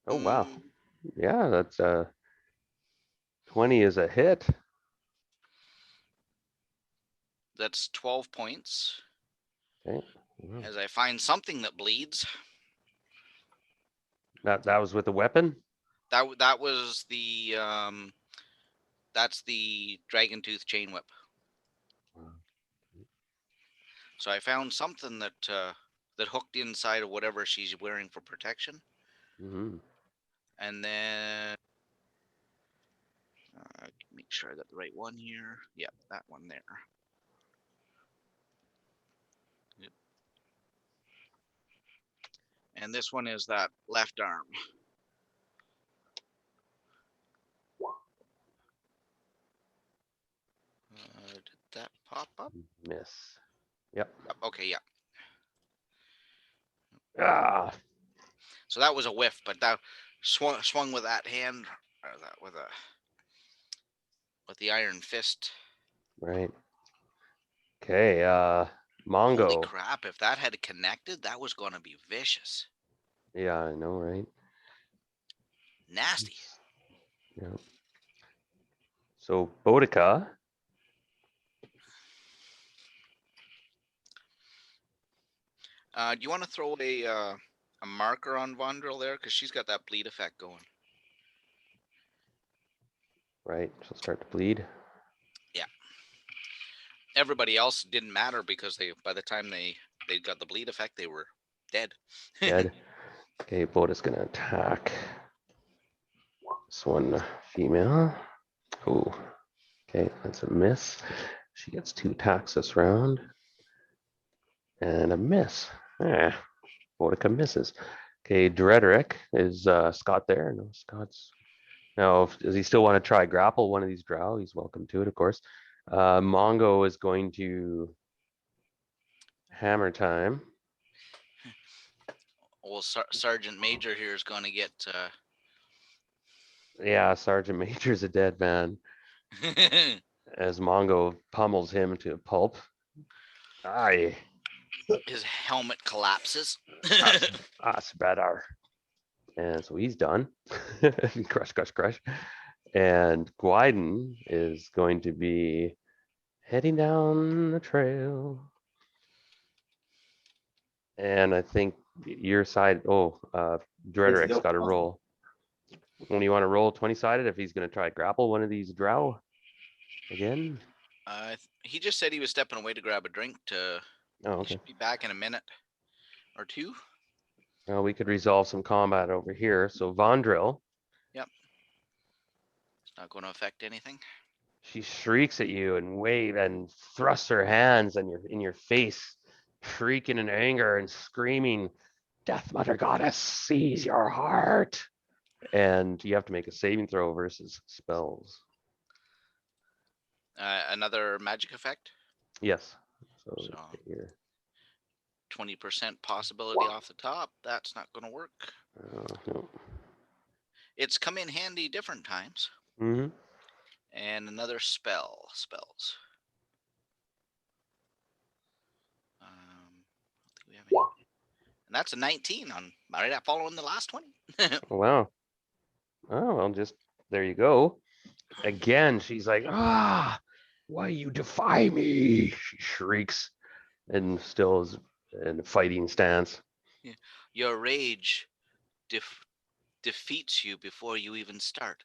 Oh wow. Yeah, that's 20 is a hit. That's 12 points. Okay. Wow. As I find something that bleeds. That was with a weapon? That was the that's the dragon tooth chain whip. Wow. So I found something that that hooked inside of whatever she's wearing for protection. Mm-hmm. And then make sure I got the right one here. Yeah, that one there. Yep. And this one is that left arm. Did that pop up? Miss. Yep. Okay, yeah. Ah. So that was a whiff, but that swung with that hand, or that with the iron fist. Right. Okay. Holy Mongo. crap! If that had connected, that was going to be vicious. Yeah, I know, right? Nasty. Yeah. So Boudica. Do you want to throw a marker on Vondrel there because she's got that bleed effect going? Right. She'll start to bleed. Yeah. Everybody else didn't matter because by the time they got the bleed effect, they were dead. Dead. Okay, Boudica's gonna attack. This one female. Oh. Okay, that's a miss. She gets 2 attacks this round. And a miss. Boudica misses. Okay, Drederick. Is Scott there? No, Scott's. No, does he still want to try grapple one of these drow? He's welcome to it, of course. Mongo is going to hammer time. Well, Sergeant Major here is going to get. Yeah, Sergeant Major's a dead man. As Mongo pummels him to a pulp. Aye. His helmet collapses. That's better. And so he's done. Crush, crush, crush. And Gwyden is going to be heading down the trail. And I think your side, Drederick's got to roll. When you want to roll 20-sided if he's going to try to grapple one of these drow again? He just said he was stepping away to grab a drink. Oh, He okay. should be back in a minute or two. Well, we could resolve some combat over here. So Vondrel. Yep. It's not going to affect anything. She shrieks at you and waves and thrusts her hands in your face, shrieking in anger and screaming, "Death Mother Goddess, seize your heart!" And you have to make a saving throw versus spells. Another magic effect. Yes. So So here. 20% possibility off the top. That's not going to work. No. It's come in handy different times. Hmm. And another spells. I don't think we have any. And that's a 19 on right at following the last 20. Wow. Oh, well, just there you go. Again, she's like, why you defy me? She shrieks and still is in a fighting stance. Your rage defeats you before you even start.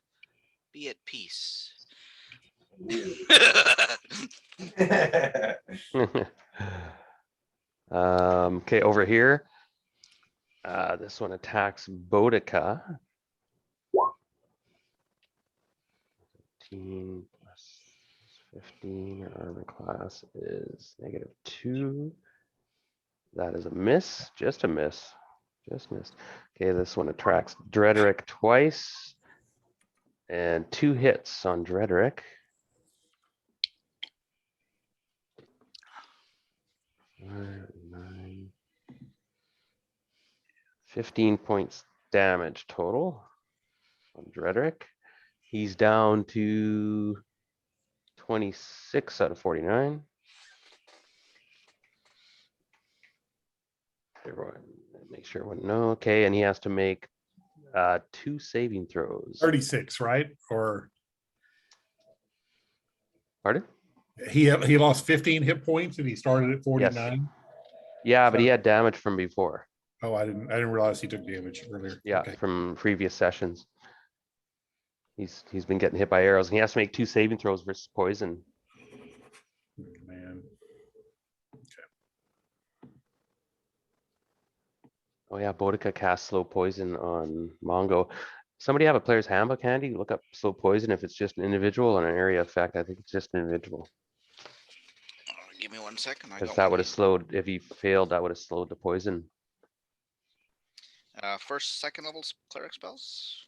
Be at peace. Okay, over here. This one attacks Boudica. 15 plus 15. Your armor class is -2. That is a miss. Just a miss. Just missed. Okay, this one attracts Drederick twice. And 2 hits on Drederick. 9, 15 points damage total on Drederick. He's down to 26 out of 49. Everyone, make sure everyone know. Okay, and he has to make 2 saving throws. 36, right? Or Pardon? he lost 15 hit points and he started at 49. Yeah, but he had damage from before. Oh, I didn't realize he took damage earlier. Yeah, Okay. from previous sessions. He's been getting hit by arrows, and he has to make 2 saving throws versus poison. Man. Oh yeah, Boudica casts slow poison on Mongo. Somebody have a player's handbook handy? Look up slow poison if it's just an individual or an area effect. I think it's just an individual. Give me 1 second. I Because got that one would have here. slowed, if he failed, that would have slowed the poison. First, second level cleric spells.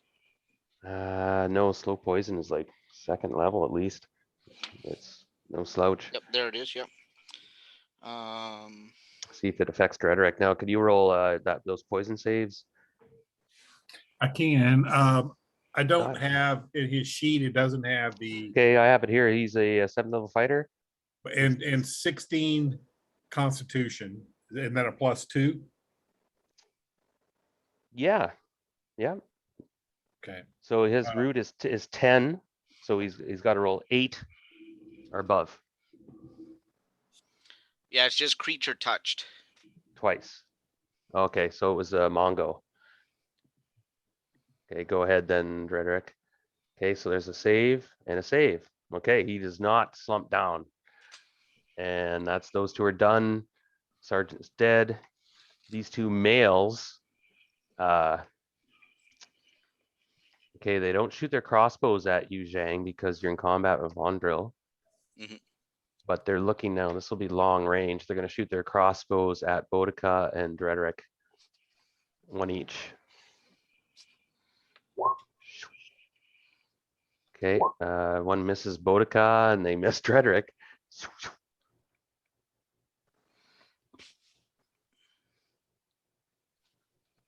No, slow poison is like 2nd level at least. It's no slouch. Yep, there it is. Yep. See if it affects Drederick. Now, could you roll those poison saves? I can. I don't Got it. have in his sheet, it doesn't have the Okay, I have it here. He's a 7th level fighter. and 16 constitution. Isn't that a +2? Yeah, yeah. Okay. So his root is 10. So he's got to roll 8 or above Yeah, it's just creature touched. twice. Okay, so it was Mongo. Okay, go ahead then, Drederick. Okay, so there's a save and a save. Okay, he does not slump down. And those 2 are done. Sergeant's dead. These 2 males, okay, they don't shoot their crossbows at you, Zhang, because you're in combat with Vondril. Mhm. But they're looking now. This will be long range. They're going to shoot their crossbows at Boudica and Drederick. 1 each. Okay, 1 misses Boudica and they miss Drederick.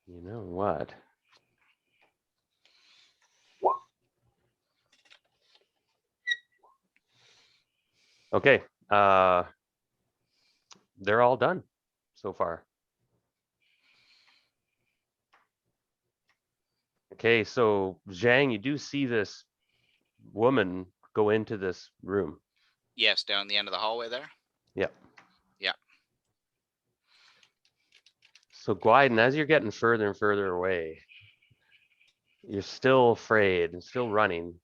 You know what? Okay, they're all done so far. Okay, so Zhang, you do see this woman go into this room. Yes, down the end of the hallway there. Yep. Yeah. So Gwyden, as you're getting further and further away, you're still afraid and still running.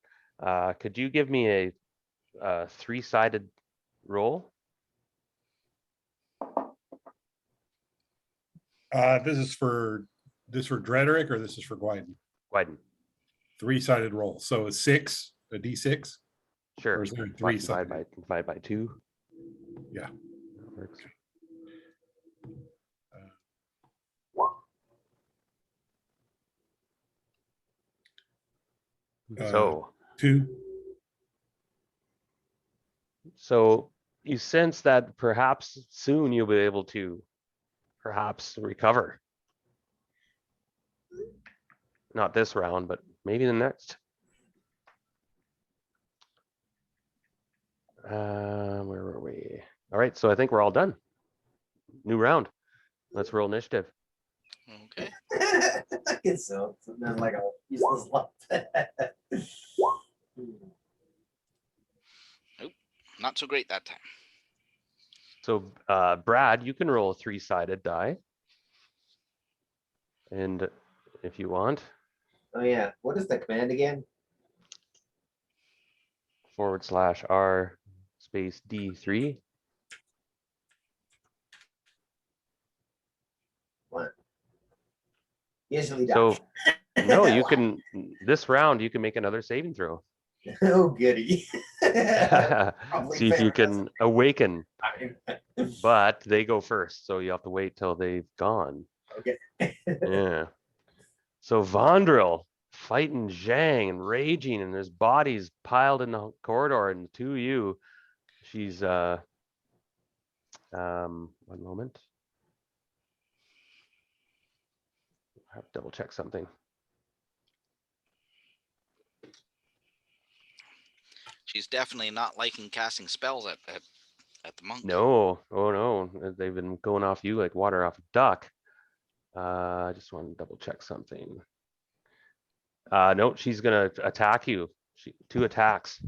Could you give me a 3-sided roll? This is for Drederick or this is for Gwyden? Gwyden. 3-sided roll. So a 6, a D6. Sure. Or is there a Divide 3-sided? divide by 2. Yeah. That works. So 2. So you sense that perhaps soon you'll be able to perhaps recover. Not this round, but maybe the next. Where were we? All right, so I think we're all done. New round. Let's roll initiative. Okay. I guess so. There's like a useless lump. Not so great that time. So Brad, you can roll a 3-sided die. And if you want, Oh yeah. What is the command again? /R space D3. What? Usually So die. no, you can, this round, you can make another saving throw. Oh goody. Probably See if you fair, can awaken, doesn't but they go first. So you have to wait till they've gone. it? Okay. Yeah. So Vondrel fighting Zhang and raging, and there's bodies piled in the corridor, and the two of you, she's one moment. I have to double check something. She's definitely not liking casting spells at the monk. No, oh no, they've been going off you like water off a duck. I just want to double check something. No, she's gonna attack you. 2 attacks.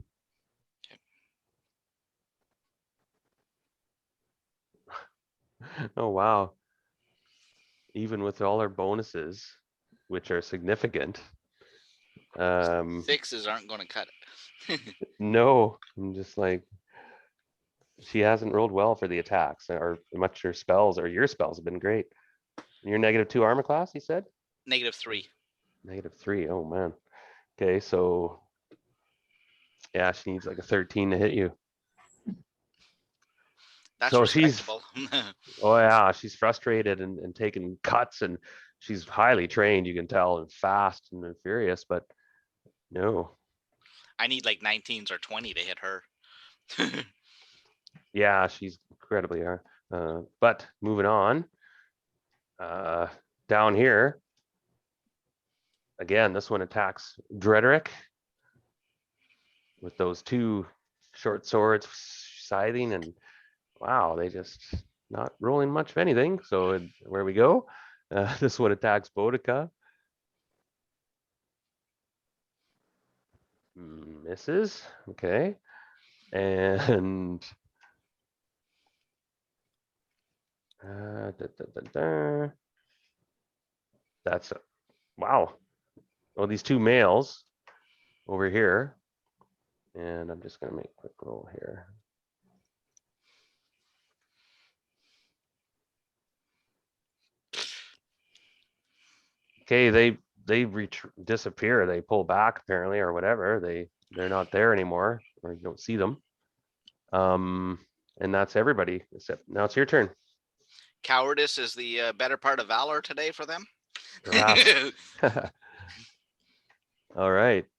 Oh wow. Even with all her bonuses, which are significant. 6s aren't going to cut it. No, I'm just like, she hasn't rolled well for the attacks, or much her spells, or your spells have been great. You're -2 armor class, you said? -3. -3, oh man. Okay, so yeah, she needs like a 13 to hit you. That's So respectable. oh yeah, she's frustrated and taking cuts, and she's highly trained, you can tell, and fast and furious, but no. I need like 19s or 20 to hit her. Yeah, she's incredibly hard. But moving on, down here, again, this one attacks Drederick with those 2 short swords scything, and wow, they just not rolling much of anything. So where we go, this one attacks Boudica. Misses, okay, and that's wow. Well, these 2 males over here, and I'm just gonna make a quick roll here. Okay, they disappear. They pull back apparently, or whatever. They're not there anymore, or you don't see them. And that's everybody. Except now it's your turn. Cowardice is the better part of valor today for them. Perhaps. All right.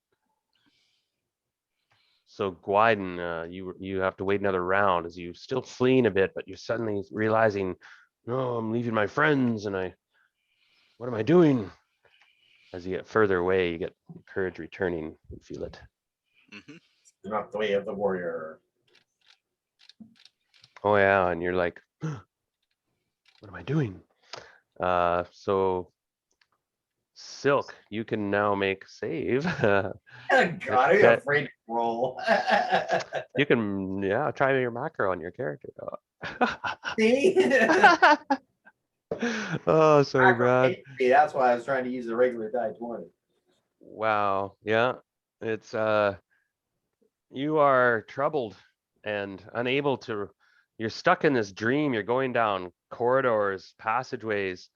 So Gwyden, you have to wait another round as you still fleeing a bit, but you're suddenly realizing, no, I'm leaving my friends, and what am I doing? As you get further away, you get courage returning. You feel it. Mhm. Not the way of the warrior. Oh yeah, and you're like, what am I doing? So Silk, you can now make save. Oh God, I'm afraid to roll. You can, yeah, try your macro on your character. See? Oh, sorry, Brad. That's why I was trying to use the regular die 20. Wow, yeah, it's you are troubled and unable to. You're stuck in this dream. You're going down corridors, passageways,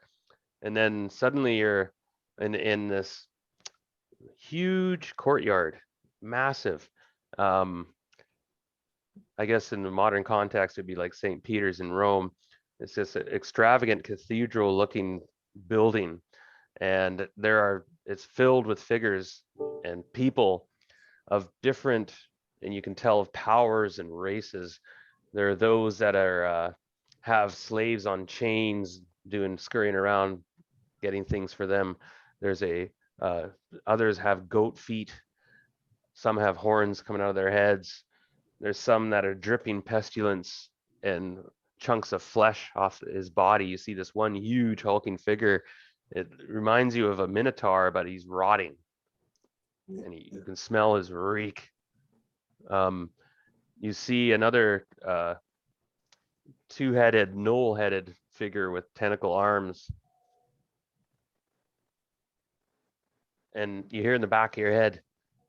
and then suddenly you're in this huge courtyard, massive. I guess in the modern context, it'd be like St. Peter's in Rome. It's this extravagant cathedral looking building. And it's filled with figures and people of different, and you can tell, of powers and races. There are those that have slaves on chains scurrying around, getting things for them. There's a others have goat feet. Some have horns coming out of their heads. There's some that are dripping pestilence and chunks of flesh off his body. You see this one huge hulking figure. It reminds you of a minotaur, but he's rotting, and you can smell his reek. You see another two-headed, knoll-headed figure with tentacle arms. And you hear in the back of your head,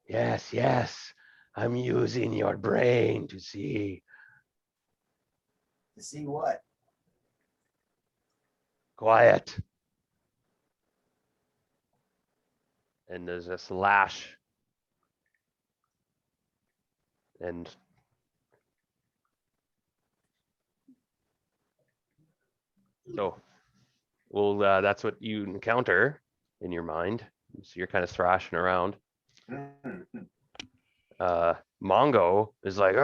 yes, yes, I'm using your brain to see. To see what? Quiet. And there's this lash. And so, well, that's what you encounter in your mind. So you're kind of thrashing around. Mongo is like,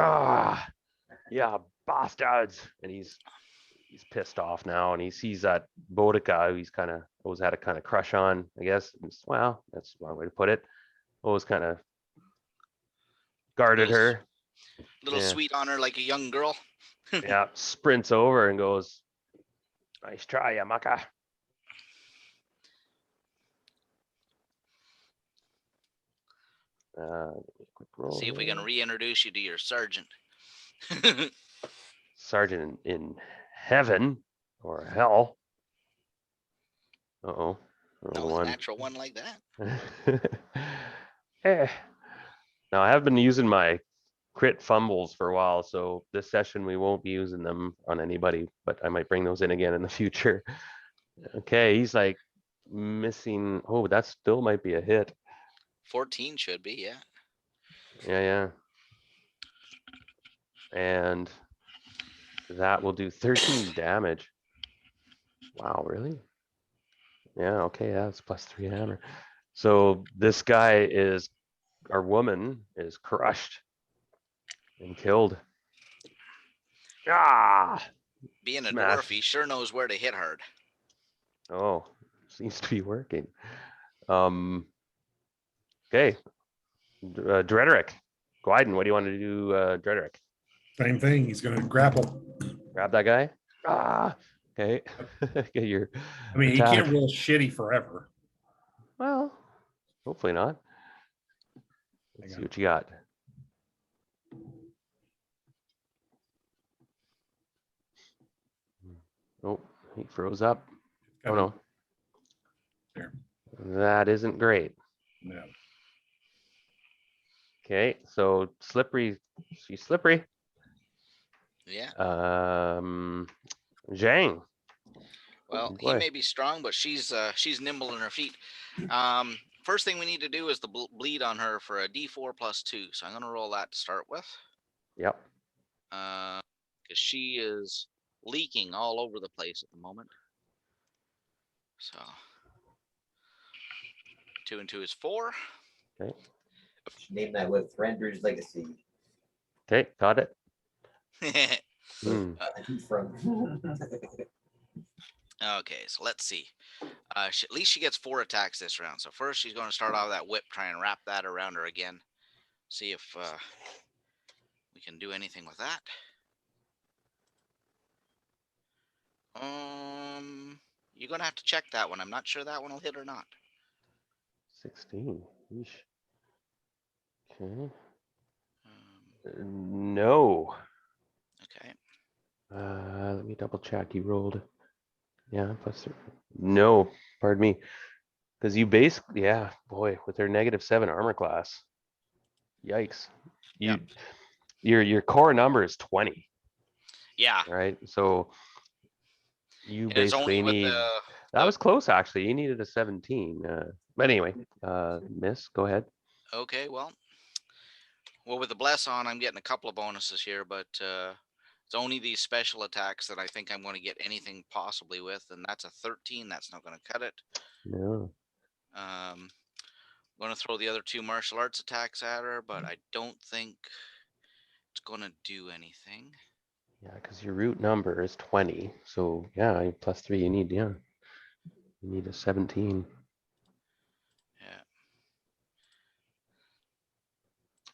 yeah, bastards. And he's pissed off now, and he sees that Boudica, who he's kind of always had a kind of crush on, I guess. Well, that's one way to put it. Always kind of guarded her. Little Yeah. sweet on her like a young girl. Yeah, sprints over and goes, nice try, Yamaka. Quick roll. See if we can here. reintroduce you to your sergeant. Sergeant in heaven or hell. Uh-oh. That was a natural one like that. Eh. Now I have been using my crit fumbles for a while, so this session we won't be using them on anybody, but I might bring those in again in the future. Okay, he's like missing. Oh, that still might be a hit. 14 should be, yeah. Yeah. And that will do 13 damage. Wow, really? Yeah, okay, that's +3 hammer. So this guy is, our woman is crushed and killed. Being a Smash. dwarf, he sure knows where to hit hard. Oh, seems to be working. Okay. Drederick. Gwyden, what do you want to do, Drederick? Same thing. He's going to grapple. Grab that guy? Okay. Get your I mean, attack. he can't roll shitty forever. Well, hopefully not. Let's see what you got. Oh, he froze up. Oh no. There. That isn't great. No. Okay, so slippery. She's slippery. Yeah. Zhang. Well, he Boy. may be strong, but she's nimble in her feet. First thing we need to do is the bleed on her for a D4 +2. So I'm gonna roll that to start with. Yep. Because she is leaking all over the place at the moment. So 2 and 2 is 4. Okay. Name that with Render's Legacy. Okay, got it. From Okay, so let's see. At least she gets 4 attacks this round. So first she's going to start off with that whip, try and wrap that around her again. See if we can do anything with that. You're going to have to check that one. I'm not sure that one will hit or not. 16. Yeesh. Okay. No. Okay. Let me double check. You rolled. Yeah, +3. No, pardon me. Because you basically, yeah, boy, with their -7 armor class. Yikes. Yep. Your core number is 20, Yeah. right? So you And it's only basically with need, that was close actually. You needed a 17. But anyway, miss, go ahead. Okay, well, with the bless on, I'm getting a couple of bonuses here, but it's only these special attacks that I think I'm going to get anything possibly with, and that's a 13. That's not going to cut it. No. I'm going to throw the other 2 martial arts attacks at her, but I don't think it's going to do anything. Yeah, because your root number is 20. So yeah, +3 you need, yeah. You need a 17. Yeah.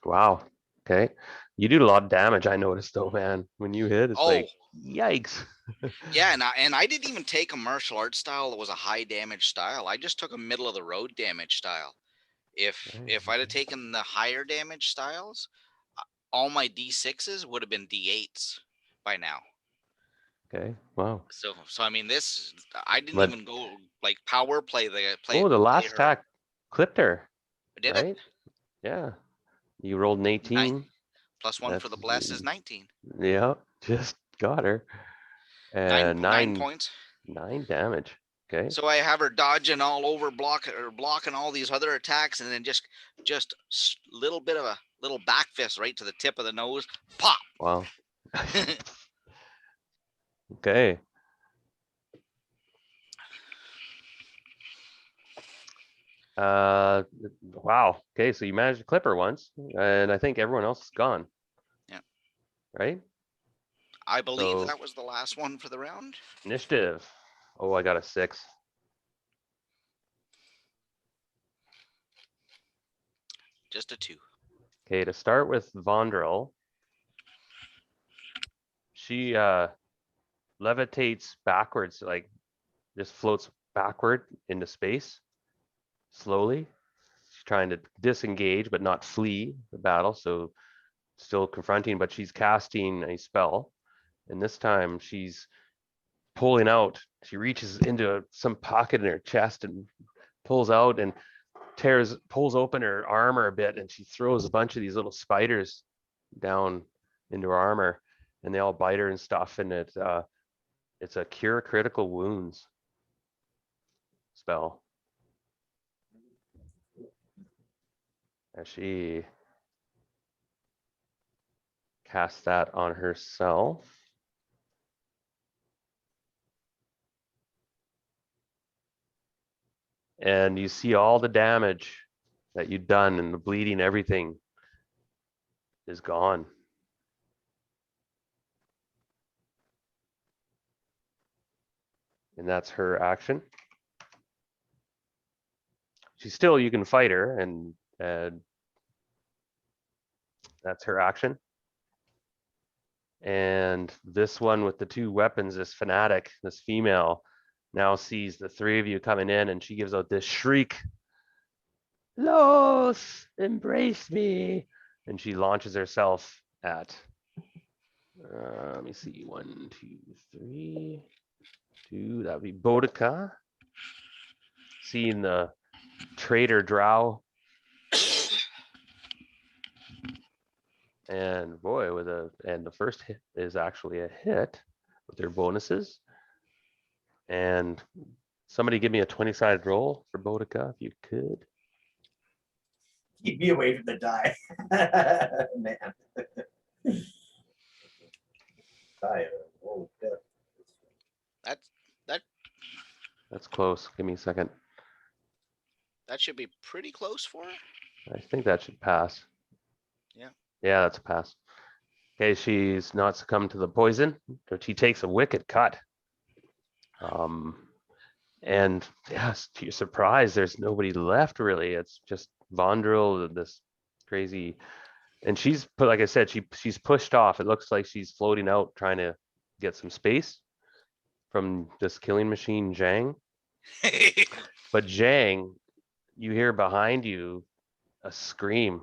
Wow. Okay. You do a lot of damage, I noticed though, man. When you hit, it's Oh, like, yikes. yeah, and I didn't even take a martial arts style that was a high damage style. I just took a middle of the road damage style. If I'd have taken the higher damage styles, all my D6s would have been D8s by now. Okay. Wow. So I mean, this I didn't But even go like power play oh, the last her. attack clipped her, Did it? right? Yeah. You rolled an 18. Plus one for That's the bless is 19. yeah, just got her. And Nine nine points. 9 damage. Okay. So I have her dodging all over, blocking all these other attacks, and then just little bit of a little back fist right to the tip of the nose, pop. Wow. Okay. Wow. Okay, so you managed to clip her once, and I think everyone else is gone. Yeah. Right? I believe So that was the last one for the round. initiative. Oh, I got a 6. Just a 2. Okay, to start with Vondrel, she levitates backwards, like just floats backward into space slowly. She's trying to disengage but not flee the battle, so still confronting, but she's casting a spell. And this time she's pulling out. She reaches into some pocket in her chest and pulls out and pulls open her armor a bit, and she throws a bunch of these little spiders down into her armor, and they all bite her and stuff. And it's a cure critical wounds spell. As she casts that on herself. And you see all the damage that you've done, and the bleeding, everything is gone. And that's her action. She's still, you can fight her, and that's her action. And this one with the 2 weapons, this fanatic, this female, now sees the 3 of you coming in, and she gives out this shriek, Los, embrace me. And she launches herself at, let me see, 1, 2, 3, 2, that would be Boudica. Seeing the traitor drow. And boy, and the first hit is actually a hit with their bonuses. And somebody give me a 20-sided roll for Boudica, if you could. Keep me away from the die. Man. Die. Oh, death. That That's close. Give me a second. that should be pretty close for her. I think that should pass. Yeah. Yeah, that's a pass. Okay, she's not succumbed to the poison, but she takes a wicked cut. And yes, to your surprise, there's nobody left really. It's just Vondrel, this crazy, and she's put, like I said, she's pushed off. It looks like she's floating out, trying to get some space from this killing machine, Zhang. But Zhang, you hear behind you a scream.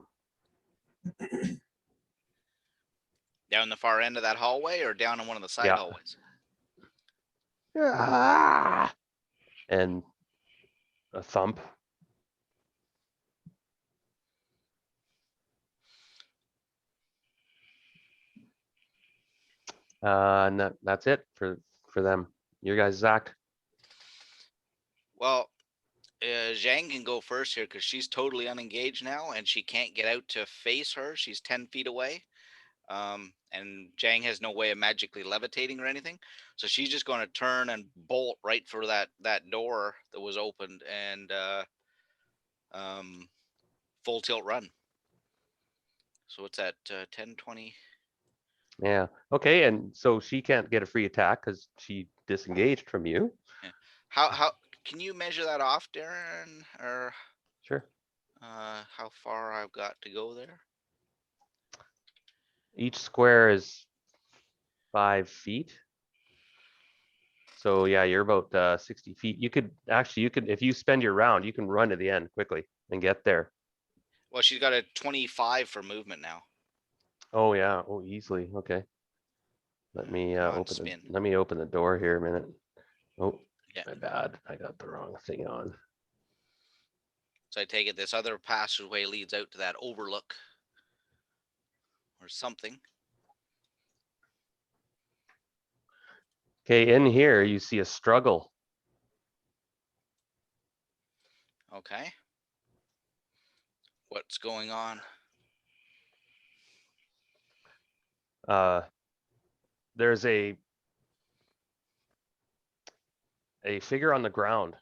Down the far end of that hallway, or down in one of the side Yeah. hallways. Ah! And a thump. And that's it for them. Your guys, Zach. Well, Zhang can go first here because she's totally unengaged now, and she can't get out to face her. She's 10 feet away. And Zhang has no way of magically levitating or anything. So she's just going to turn and bolt right for that door that was opened, and full tilt run. So it's at 10, 20. Yeah. Okay. And so she can't get a free attack because she disengaged from you. Yeah. How can you measure that off, Darren? Or Sure. how far I've got to go there? Each square is 5 feet. So yeah, you're about 60 feet. You could if you spend your round, you can run to the end quickly and get there. Well, she's got a 25 for movement now. Oh yeah, oh easily. Okay. Let me Come on, open spin. let me open the door here a minute. Oh, Yeah. my bad. I got the wrong thing on. So I take it this other passageway leads out to that overlook or something. Okay, in here you see a struggle. Okay. What's going on? There's a figure on the ground.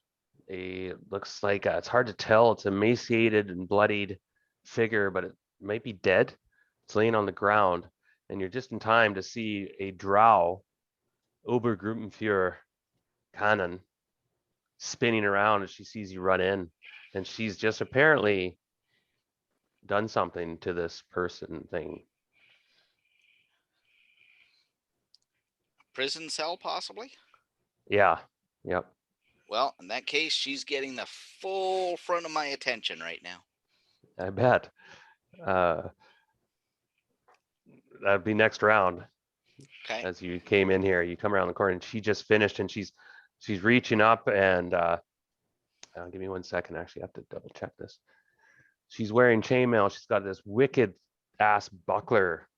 Looks like it's hard to tell. It's emaciated and bloodied figure, but it might be dead. It's laying on the ground, and you're just in time to see a drow Obergruppenführer Cannon spinning around as she sees you run in, and she's just apparently done something to this person thing. Prison cell, possibly? Yeah. Yep. Well, in that case, she's getting the full front of my attention right now. I bet. That'd be next round. Okay. As you came in here, you come around the corner, and she just finished, and she's reaching up, and give me 1 second. Actually, I have to double check this. She's wearing chainmail. She's got this wicked ass buckler.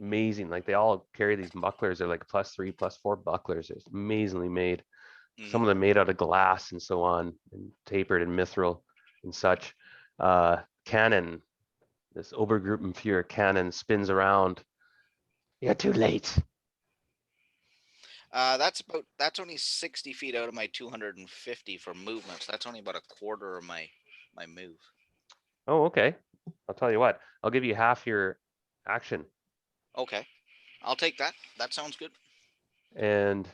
Amazing. Like they all carry these bucklers. They're like +3, +4 bucklers. It's amazingly made. Some of them made out of glass and so on, and tapered and mithril and such. Cannon, this Obergruppenführer cannon spins around. You're too late. That's only 60 feet out of my 250 for movement. So that's only about a quarter of my move. Oh, okay. I'll tell you what. I'll give you half your action. Okay. I'll take that. That sounds good. And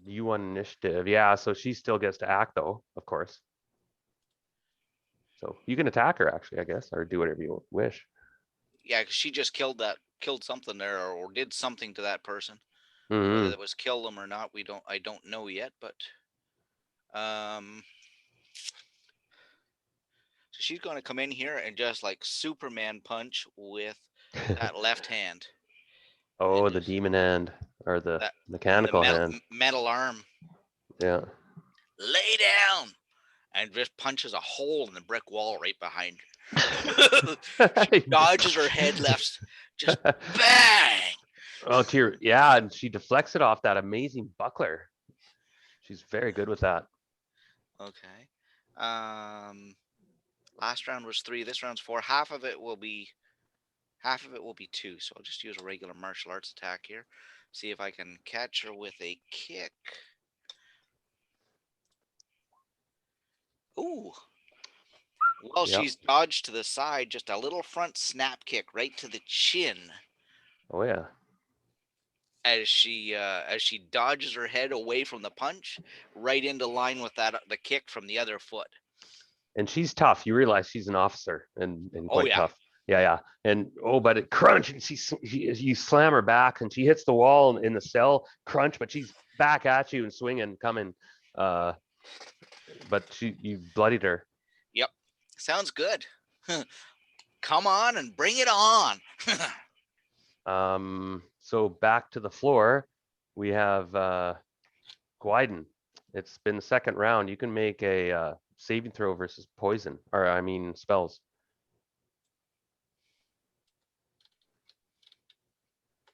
you won initiative. Yeah, so she still gets to act though, of course. So you can attack her actually, I guess, or do whatever you wish. Yeah, because she just killed something there, or did something to that person. Mhm. Whether it was kill them or not, I don't know yet, but so she's gonna come in here and just like Superman punch with that left hand. Oh, And the demon hand or the that and the mechanical hand. metal arm. Yeah. Lay down, and just punches a hole in the brick wall right behind her. She dodges her head left, just bang. Oh, yeah, and she deflects it off that amazing buckler. She's very good with that. Okay. Last round was 3. This round's 4. Half of it will be 2. So I'll just use a regular martial arts attack here. See if I can catch her with a kick. Ooh. Well, Yep. she's dodged to the side, just a little front snap kick right to the chin. Oh yeah. As she dodges her head away from the punch, right into line with the kick from the other foot. And she's tough. You realize she's an officer and Oh, quite yeah. tough. Yeah. And but it crunch, and you slam her back, and she hits the wall in the cell, crunch, but she's back at you and swinging, coming. But you bloodied her. Yep. Sounds good. Come on and bring it on. So back to the floor, we have Gwyden. It's been the second round. You can make a saving throw versus poison, or I mean spells.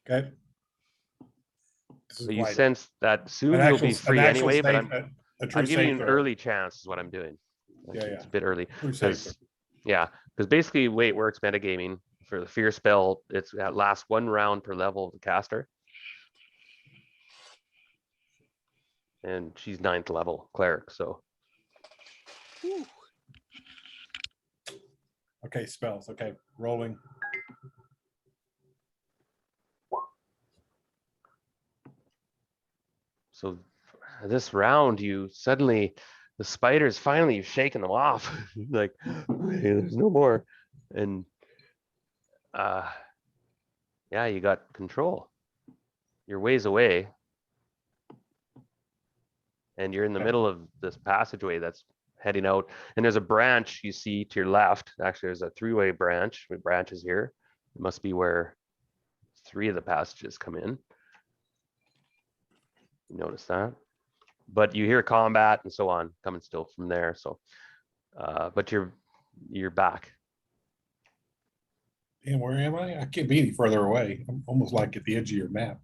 Okay. This is So you White. sense that soon An you'll be actual, free an actual anyway, but save, a true I'm giving you save an throw. early chance is what I'm doing. Yeah, It's yeah. a bit early. True save throw. Because basically the way it works metagaming for the fear spell, it's at lasts 1 round per level of the caster. And she's 9th level cleric, so. Whew. Okay, spells. Okay, rolling. So this round, you suddenly, the spiders finally you've shaken them off. Like, hey, there's no more. And yeah, Yeah, you got control. You're ways away. And you're in the middle of this passageway that's heading out. And there's a branch you see to your left. Actually, there's a three-way branch with branches here. It must be where 3 of the passages come in. You notice that? But you hear combat and so on coming still from there. So, but you're back. And where am I? I can't be any further away. I'm almost like at the edge of your map.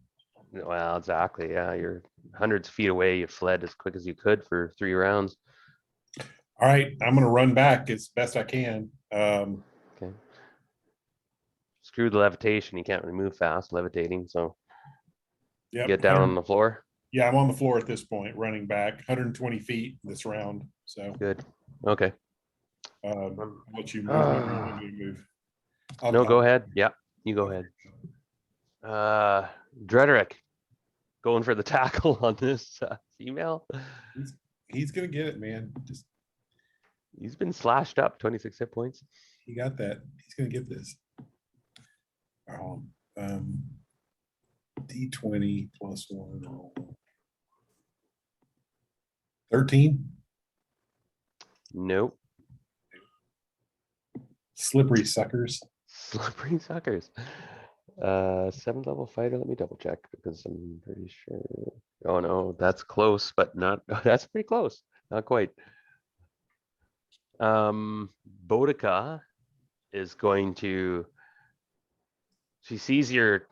Well, exactly. Yeah, you're hundreds of feet away. You fled as quick as you could for 3 rounds. All right, I'm gonna run back as best I can. Okay. Screw the levitation. You can't really move fast levitating. So Yep, get down on the floor. Yeah, I'm on the floor at this point, running back 120 feet this round. So Good. Okay. I'll let you move. Whenever you want me to move. No, go ahead. Yeah, you go ahead. Drederick going for the tackle on this female. He's gonna get it, man. Just He's been slashed up 26 hit points. he got that. He's gonna get this. D20 plus 1 roll. 13. Nope. Slippery suckers. Slippery suckers. 7th level fighter. Let me double check because I'm pretty sure. Oh no, that's close, but not. That's pretty close. Not quite. Boudica is going to. She sees your.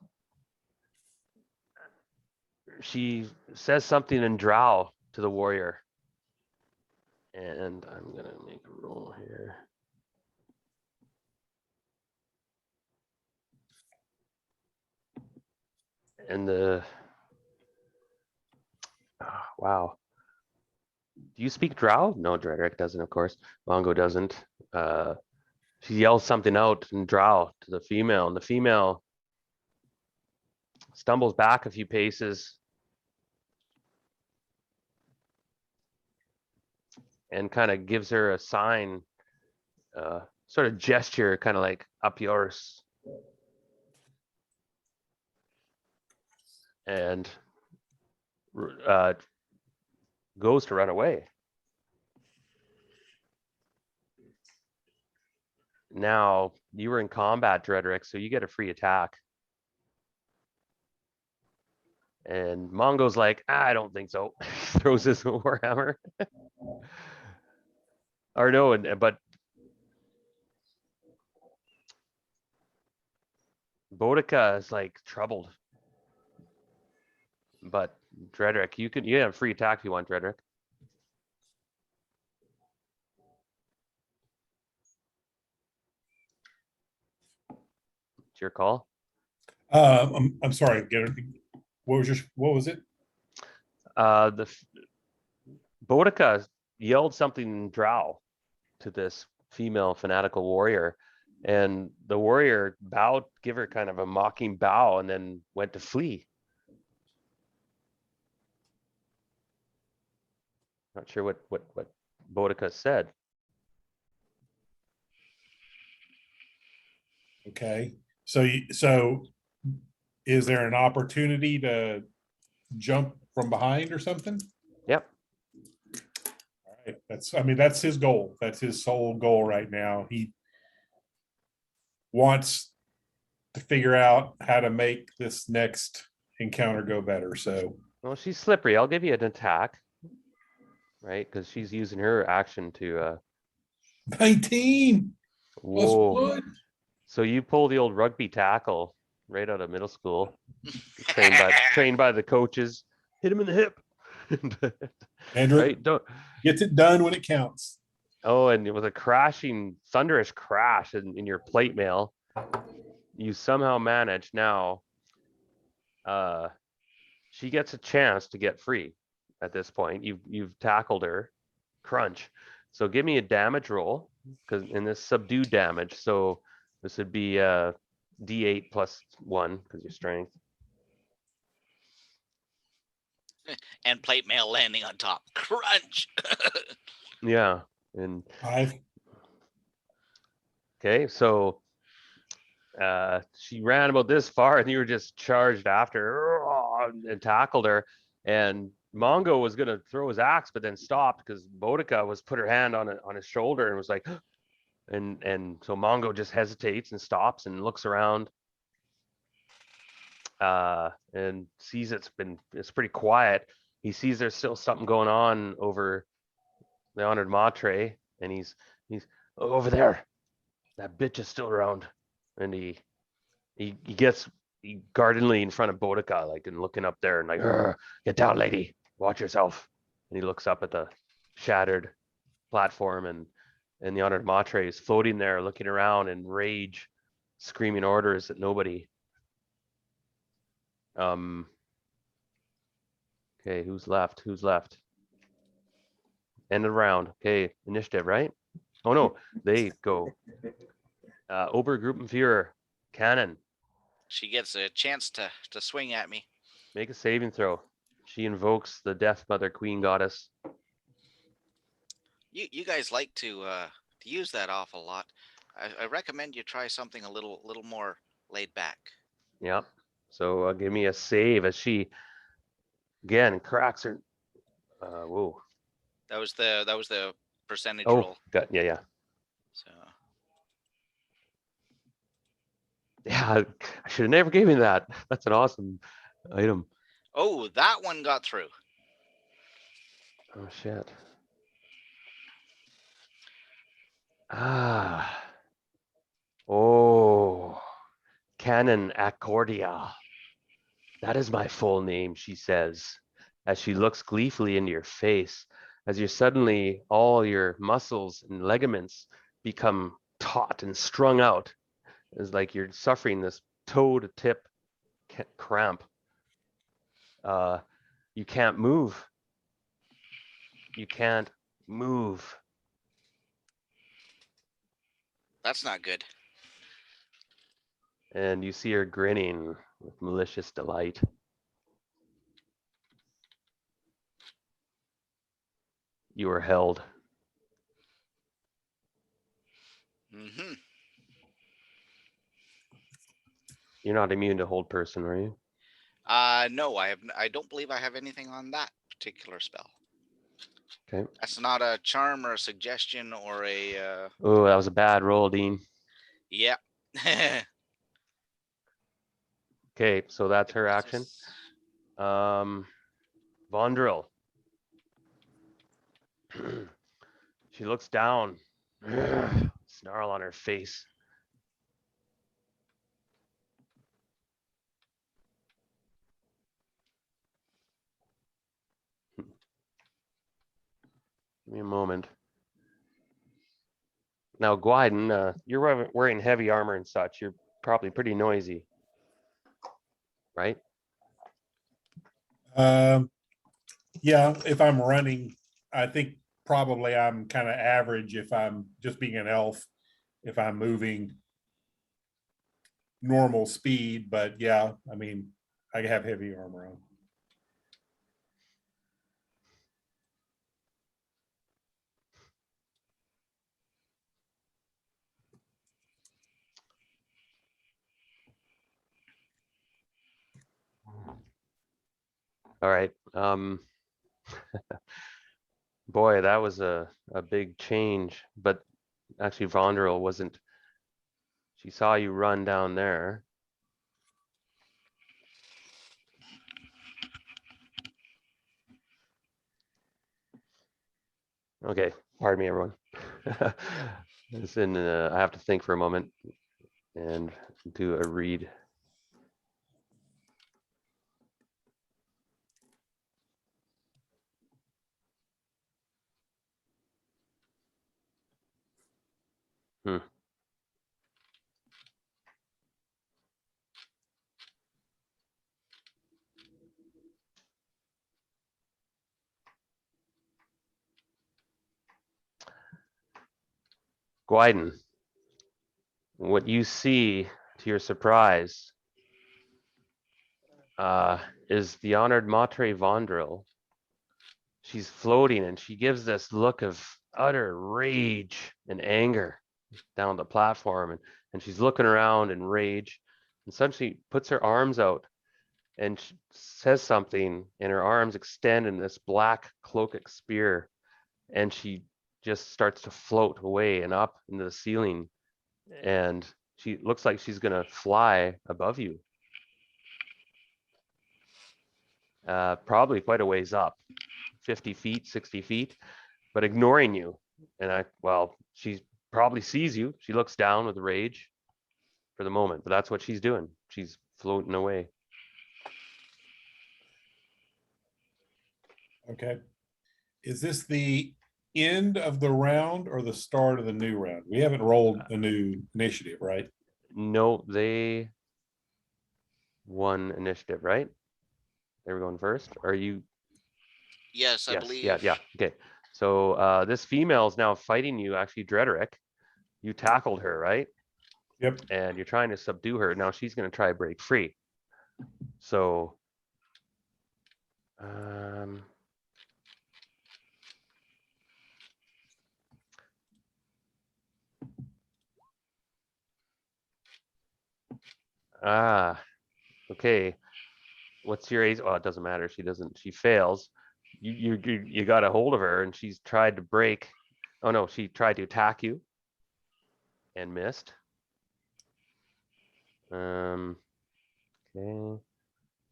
She says something in Drow to the warrior, and I'm gonna make a roll here. And the wow. Do you speak Drow? No, Drederick doesn't, of course. Mongo doesn't. She yells something out in Drow to the female, and the female stumbles back a few paces and kind of gives her a sign, sort of gesture, kind of like up yours. And goes to run away. Now, you were in combat, Drederick, so you get a free attack. And Mongo's like, I don't think so. Throws his warhammer. Or no, but Boudica is like troubled. But Drederick, you have a free attack if you want, Drederick. It's your call. I'm sorry. What was it? The Boudica yelled something in Drow to this female fanatical warrior, and the warrior bowed, give her kind of a mocking bow, and then went to flee. Not sure what Boudica said. Okay. So is there an opportunity to jump from behind or something? Yep. All right. That's his goal. That's his sole goal right now. He wants to figure out how to make this next encounter go better. So, well, she's slippery. I'll give you an attack, right? Because she's using her action to 19. whoa. So you pull the old rugby tackle right out of middle school, trained by the coaches. Hit him in the hip. Andrew, right? Gets it done when it counts. Oh, and it was a crashing, thunderous crash in your plate mail. You somehow managed. Now, she gets a chance to get free. At this point, you've tackled her. Crunch. So give me a damage roll, because in this subdued damage. So this would be D8 plus 1 because your strength. And plate mail landing on top. Crunch. Yeah. And 5. okay, so She ran about this far and you were just charged after her and tackled her. And Mongo was gonna throw his axe, but then stopped because Boudica was put her hand on his shoulder and was like, and so Mongo just hesitates and stops and looks around, and sees it's pretty quiet. He sees there's still something going on over the honored Matre, and he's over there. That bitch is still around, and he gets guardedly in front of Boudica, like, and looking up there and like, get down, lady, watch yourself. And he looks up at the shattered platform, and the honored Matre is floating there, looking around in rage, screaming orders at nobody. Okay, who's left? End of the round. Okay, initiative, right? Oh no, they go. Obergruppenführer, Cannon, She gets a chance to swing at me. make a saving throw. She invokes the Death Mother Queen Goddess. You guys like to use that awful lot. I recommend you try something a little more laid back. Yep. So give me a save as she again cracks her. Whoa. That was the percentage Oh, roll. yeah. So Yeah, I should have never gave him that. That's an awesome item. oh, that one got through. Oh shit. Ah. Oh. Canon Accordia. That is my full name, she says, as she looks gleefully into your face, as you're suddenly all your muscles and ligaments become taut and strung out. It's like you're suffering this toe to tip cramp. You can't move. You can't move. That's not good. And you see her grinning with malicious delight. You are held. Mm-hmm. You're not immune to hold person, are you? No, I don't believe I have anything on that particular spell. Okay. That's not a charm or a suggestion or a. Oh, that was a bad roll, Dean. Yeah. Okay, so that's her action. Vondrel. She looks down. Snarl on her face. Give me a moment. Now, Gwyden, you're wearing heavy armor and such. You're probably pretty noisy, right? Yeah, if I'm running, I think probably I'm kind of average if I'm just being an elf, if I'm moving normal speed, but yeah, I mean, I have heavy armor on. All right. Boy, that was a big change, but actually Vondrel wasn't. She saw you run down there. Okay, pardon me, everyone. Listen, I have to think for a moment and do a read. Gwyden, what you see to your surprise is the honored Matre Vondrel. She's floating and she gives this look of utter rage and anger. down the platform, and she's looking around in rage, and suddenly she puts her arms out and says something, and her arms extend in this black cloakic spear, and she just starts to float away and up into the ceiling, and she looks like she's gonna fly above you. Probably quite a ways up, 50 feet, 60 feet, but ignoring you. And well, she probably sees you. She looks down with rage for the moment, but that's what she's doing. She's floating away. Okay. Is this the end of the round or the start of the new round? We haven't rolled a new initiative, right? No, they won initiative, right? They were going first. Are you? Yes, I Yes. believe. Yeah. Okay. So this female is now fighting you. Actually, Drederick, you tackled her, right? Yep. And you're trying to subdue her. Now she's going to try to break free. So, okay. What's your age? Oh, it doesn't matter. She doesn't. She fails. You got a hold of her, and she's tried to break. Oh no, she tried to attack you and missed. Okay. No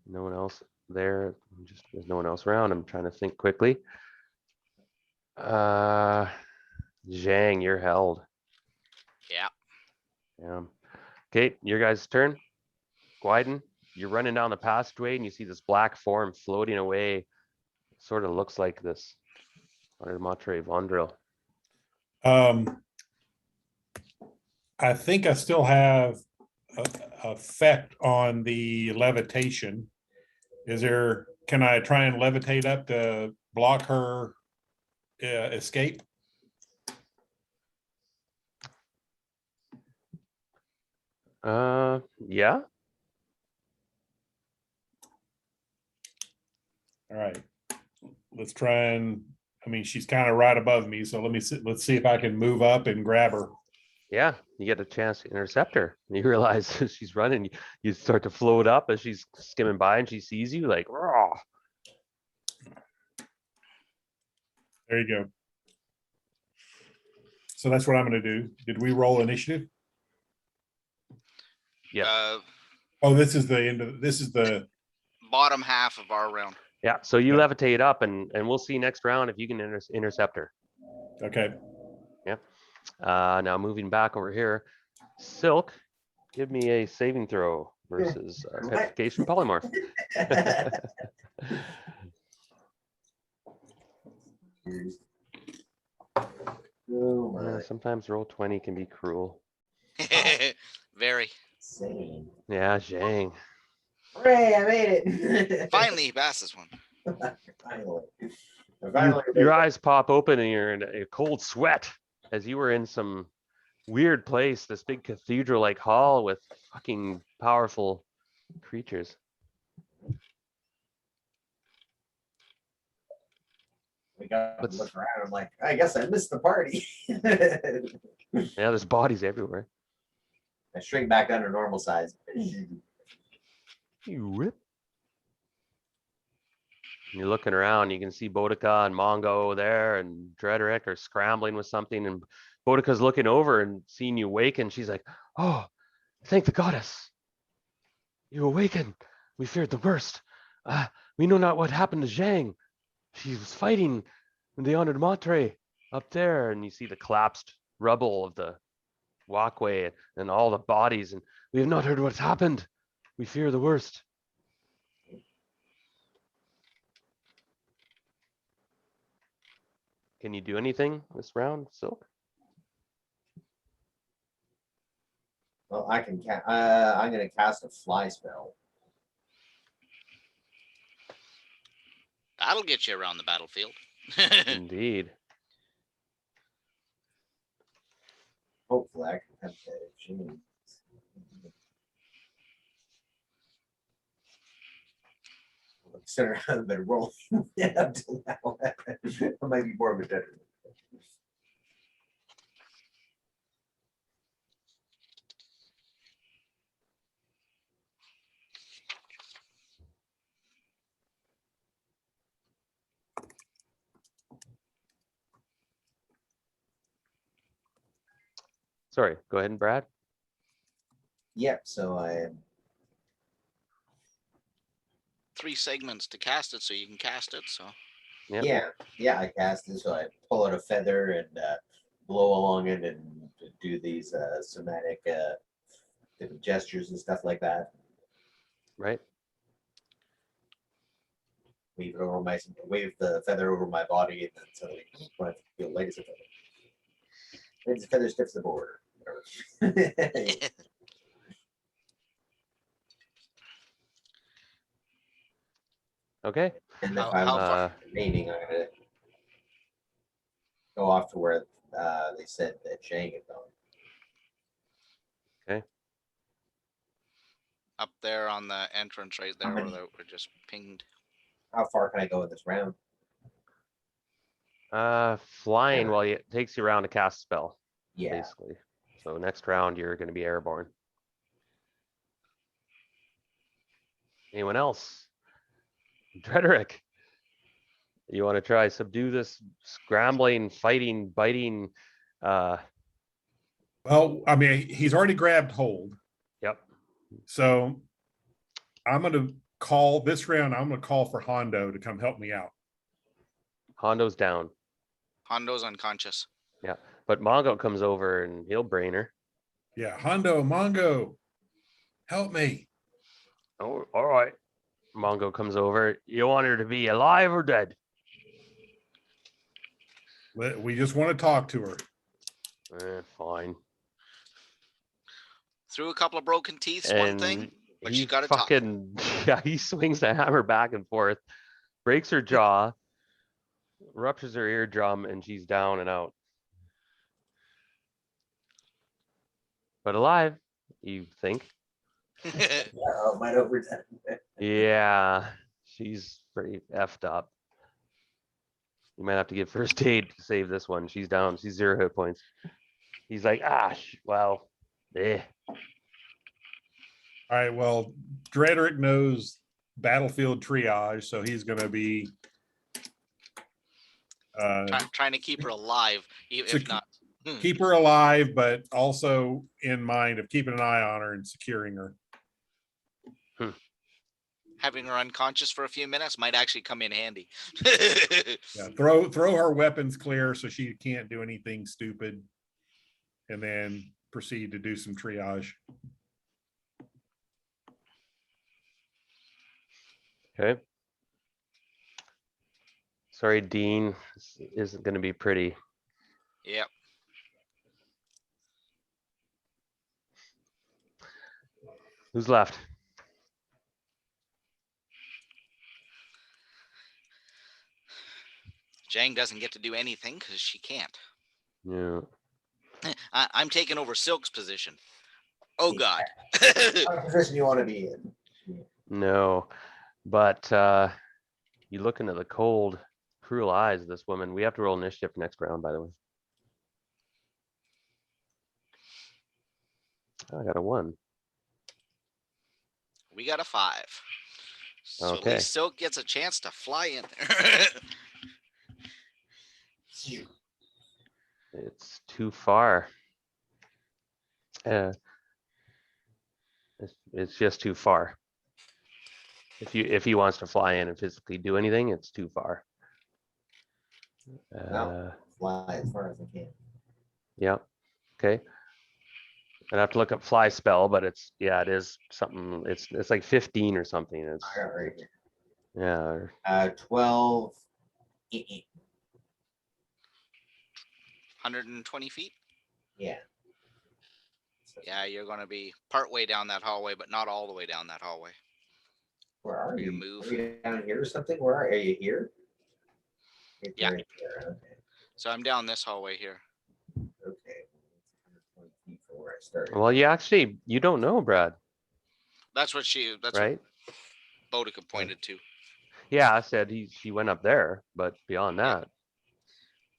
one else there. Just there's no one else around. I'm trying to think quickly. Zhang, you're held. Yeah. Yeah. Okay, your guys' turn. Gwyden, you're running down the passageway and you see this black form floating away. Sort of looks like this Matre Vondril. I think I still have effect on the levitation. Can I try and levitate up to block her escape? Yeah. All right. Let's try and, I mean, she's kind of right above me. So let's see if I can move up and grab her. Yeah, you get a chance to intercept her. You realize she's running. You start to float up as she's skimming by and she sees you like, raw. There you go. So that's what I'm going to do. Did we roll initiative? Yeah. Oh, this is the Bottom half of our round. Yeah. So you Yeah. levitate up and we'll see next round if you can intercept her. Okay. Yeah. Now moving back over here, Silk, give me a saving throw versus petrification polymorph. Oh my, Sometimes roll 20 can be cruel. Very. insane. Yeah, Zhang. Hooray, I made it. Finally, he passed this one. Finally. Finally, Your eyes pop open and you're in a cold sweat as you were in some weird place, this big cathedral-like hall with fucking powerful creatures. we got to look around. I'm like, I guess I missed the party. Yeah, there's bodies everywhere. I shrink back down to normal size. You rip. You're looking around, you can see Boudica and Mongo there, and Drederick are scrambling with something, and Boudica's looking over and seeing you wake, and she's like, oh, thank the goddess. You awaken. We feared the worst. We know not what happened to Zhang. She was fighting in the honored Matre up there, and you see the collapsed rubble of the walkway and all the bodies, and we have not heard what's happened. We fear the worst. Can you do anything this round, Silk? Well, I can I'm gonna cast a fly spell. That'll get you around the battlefield. Indeed. Hopefully I can have that. Jeez. Consider I've been rolling up till now. I might be more of a detriment. Sorry, go ahead, Brad. Yep. So I 3 segments to cast it, so you can cast it. So Yep. yeah, I cast it. So I pull out a feather and blow along it and do these somatic different gestures and stuff like that. Right. Wave the feather over my body, and then suddenly when I feel light as a feather. Light as a feather stiffs the border. Okay. And if How- I'm how far- remaining, I'm gonna go off to where they said that Shang had gone. up there on the entrance right there, How where many? we're just pinged. How far can I go in this round? Flying Yeah. while it takes you around to cast a spell, Yeah. basically. So next round you're going to be airborne. Anyone else? Drederick, you want to try subdue this scrambling, fighting, biting? Well, I mean, he's already grabbed hold. Yep. So I'm going to call this round. I'm going to call for Hondo to come help me out. Hondo's down, Hondo's unconscious. but Mongo comes over and he'll brain her. Yeah, Hondo, Mongo, help me. Oh, all right. Mongo comes over. You want her to be alive or dead? We just want to talk to her. Fine. Through a couple of broken teeth's one thing, but he she's got to talk. fucking yeah, he swings the hammer back and forth, breaks her jaw, ruptures her eardrum, and she's down and out. But alive, you think? Oh, might overdone. Yeah, she's pretty effed up. You might have to get first aid to save this one. She's down. She's 0 hit points. He's like, well, eh. All right. Well, Drederick knows battlefield triage, so he's going to be Trying to keep her alive, if not. keep her alive, but also in mind of keeping an eye on her and securing her. Having her unconscious for a few minutes might actually come in handy. Yeah, throw her weapons clear so she can't do anything stupid, and then proceed to do some triage. Okay. Sorry, Dean. This isn't going to be pretty. Yep. Who's left? Jang doesn't get to do anything because she can't. Yeah. I'm taking over Silk's position. Oh God. What position you want to be in? No, but you look into the cold, cruel eyes of this woman. We have to roll initiative next round, by the way. I got a 1. We got a 5. So at Okay. least Silk gets a chance to fly in there. It's too far. It's just too far. If he wants to fly in and physically do anything, it's too far. No. Fly as far as I can. Yeah. Okay. I'd have to look up fly spell, but it is something. It's like 15 or something. It's I got it right here. yeah. 12. 120 feet. Yeah. Yeah, you're going to be part way down that hallway, but not all the way down that hallway. Where are You you? move. Are you down here or something? Where are you here? Yeah. Right here, okay. So I'm down this hallway here. Okay. 120 feet from where I started. Well, you don't know, Brad, That's what right? Boudica pointed to. Yeah, I said she went up there, but beyond Yeah. that.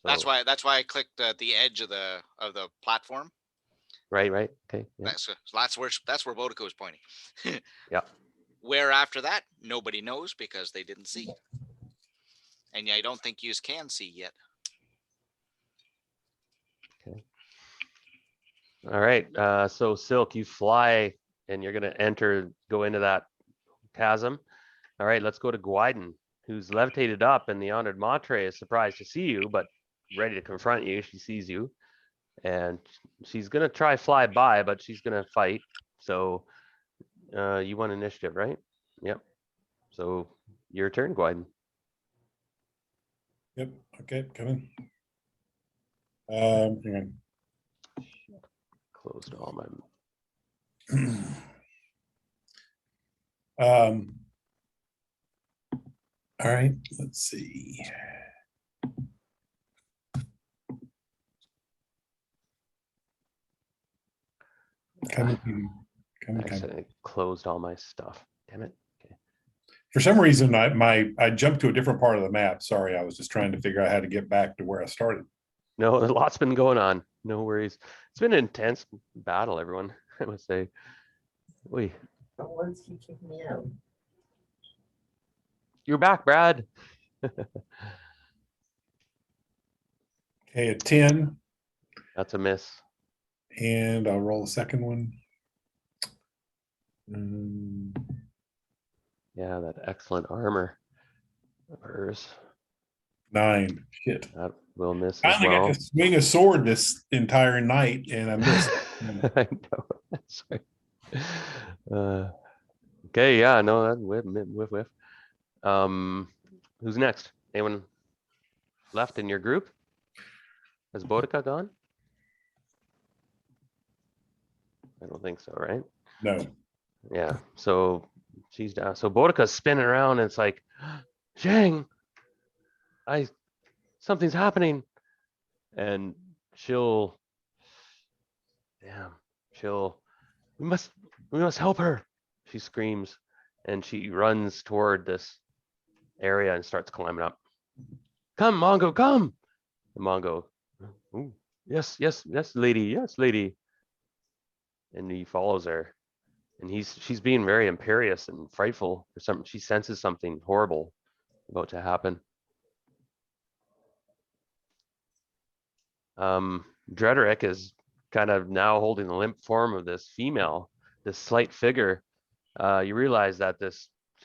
That's So, why I clicked the edge of the platform. right. Okay. Yeah. That's where Boudica was pointing. Yeah. Where after that, nobody knows because they didn't see. And I don't think you can see yet. All right. So Silk, you fly and you're gonna go into that chasm. All right, let's go to Gwyden, who's levitated up, and the honored Matre is surprised to see you, but ready to confront you. She sees you, and she's gonna try fly by, but she's gonna fight. So you won initiative, right? Yep. So your turn, Gwyden. Yep. Okay, coming. Hang Closed all my. on. All right, let's see. Coming. I accidentally closed all my stuff. Damn it. Okay. For some reason, I jumped to a different part of the map. Sorry, I was just trying to figure out how to get back to where I started. No, a lot's been going on. No worries. It's been an intense battle, everyone. I must say. Wait, Don't let us keep kicking me out. you're back, Brad. Okay, a 10, That's a miss. and I'll roll a second one. Yeah, that excellent armor of hers. 9. Shit. That will miss I as only well. got to swing a sword this entire night, and I missed. I know. That's right. Okay, yeah, no, that whiff. Who's next? Anyone left in your group? Has Bodica gone? I don't think so, right? No. Yeah, so she's down. So Bodica's spinning around, and it's like, Zhang, something's happening. And she'll we must help her, she screams, and she runs toward this area and starts climbing up. Come, Mongo, come. And Mongo, ooh, yes, lady, and he follows her, and she's being very imperious and frightful for something. She senses something horrible about to happen. Drederick is kind of now holding the limp form of this female, this slight figure. You realize that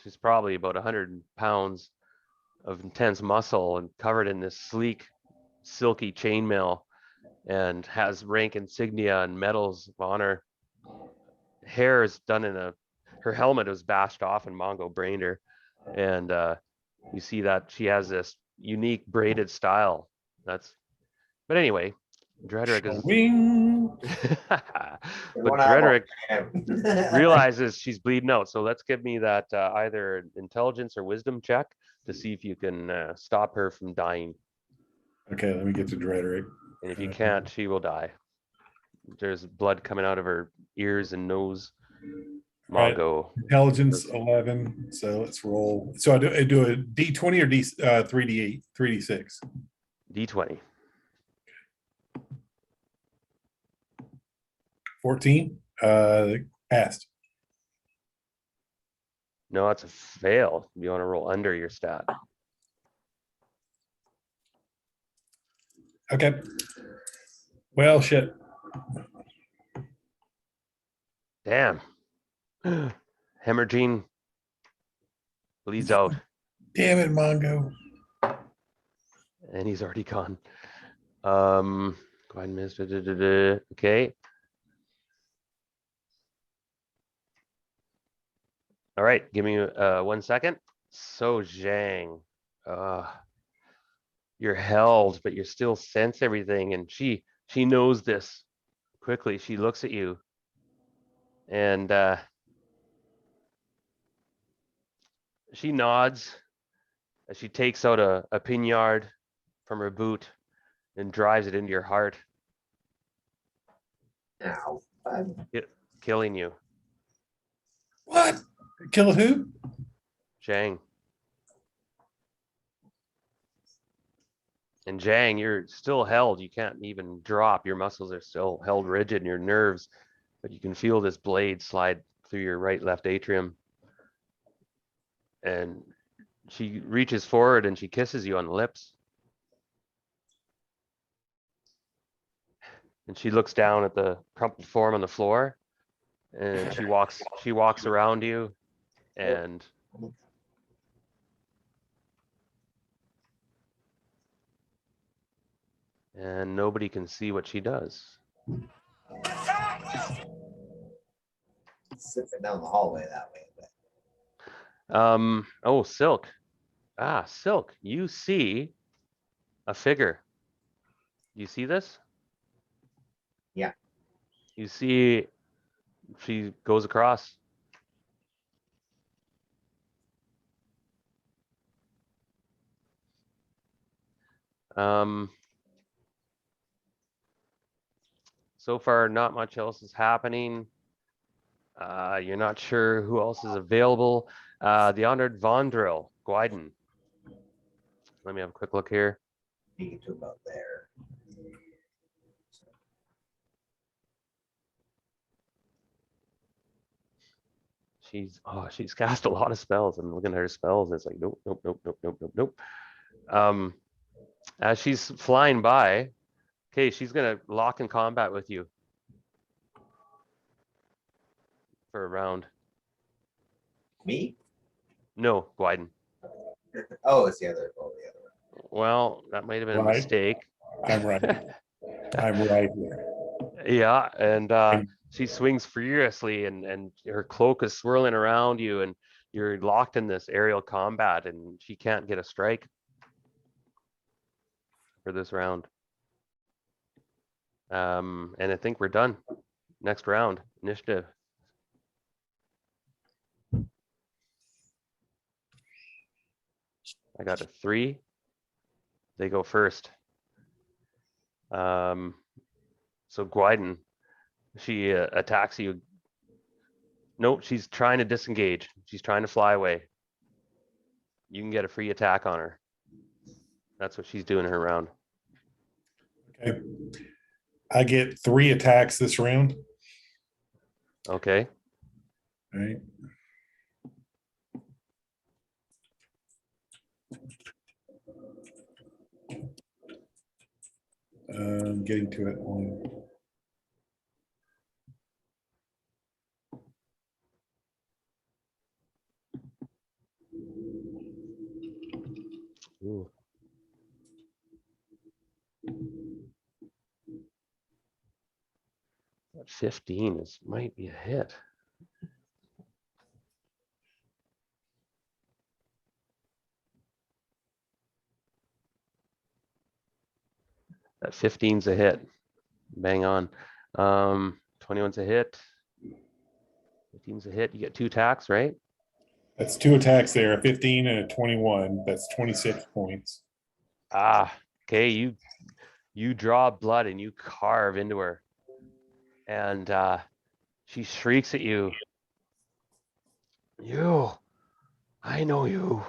she's probably about 100 pounds of intense muscle and covered in this sleek, silky chainmail, and has rank insignia and medals of honor. Hair is done her helmet was bashed off and Mongo brained her. And you see that she has this unique braided style. But anyway, Drederick is. But Drederick realizes she's bleeding out. So let's give me that either intelligence or wisdom check to see if you can stop her from dying. Okay, let me get to Drederick. And if you can't, she will die. There's blood coming out of her ears and nose. Mongo. Right. Intelligence 11. So let's roll. So I do a D20 or D3D8, 3D6. D20. 14. Passed. No, it's a fail. You want to roll under your stat. Okay. Well, shit. Damn. Hemorrhaging bleeds out. Damn it, Mongo. And he's already gone. Go ahead and miss. Okay. All right, give me 1 second. So Zhang, you're held, but you still sense everything, and she knows this. Quickly, she looks at you, and she nods as she takes out a piniard from her boot and drives it into your heart, Ow. killing you. What? Kill who? Zhang. And Zhang, you're still held. You can't even drop. Your muscles are still held rigid in your nerves, but you can feel this blade slide through your left atrium. And she reaches forward and she kisses you on the lips. And she looks down at the crumpled form on the floor, and she walks around you, and nobody can see what she does. Sitting down the hallway that way. But Oh, Silk. Silk, you see a figure. You see this? Yeah. You see she goes across. So far, not much else is happening. You're not sure who else is available. The honored Vondril, Gwyden. Let me have a quick look here. you get to about there. She's cast a lot of spells. I'm looking at her spells, and it's like nope, nope, nope, nope, nope, nope, nope. As she's flying by, okay, she's gonna lock in combat with you for a round. Me? No, Gwyden. Oh, it's the other. Oh, the other one. Well, that might have been a Right. mistake. I'm right. I'm right here. Yeah, and she swings furiously, and her cloak is swirling around you, and you're locked in this aerial combat, and she can't get a strike for this round. And I think we're done. Next round, initiative. I got a 3. They go first. So Gwyden, she attacks you. Nope, she's trying to disengage. She's trying to fly away. You can get a free attack on her. That's what she's doing in her round. Okay. I get 3 attacks this round. Okay. All right. Getting to it. Ooh. That 15 might be a hit. That 15's a hit. Bang on. 21's a hit. 15's a hit. You get 2 attacks, right? That's 2 attacks there, a 15 and a 21. That's 26 points. Okay. You draw blood and you carve into her, and she shrieks at you. I know you.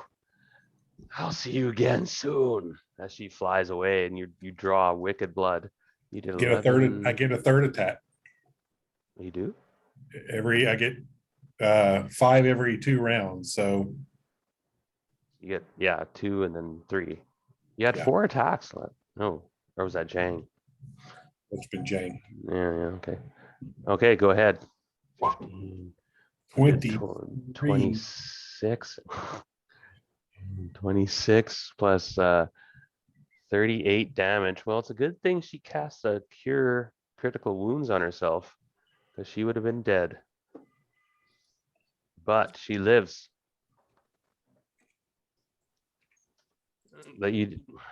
I'll see you again soon. As she flies away, and you draw wicked blood. You did 11. I get a third attack. You do? I get 5 every 2 rounds. So You get 2 and then 3. You had 4 attacks. No, or was that Jang? it's been Jane. Yeah, okay. Okay, go ahead. 15, 20. 26. 26 plus 38 damage. Well, it's a good thing she casts a cure critical wounds on herself, because she would have been dead. But she lives.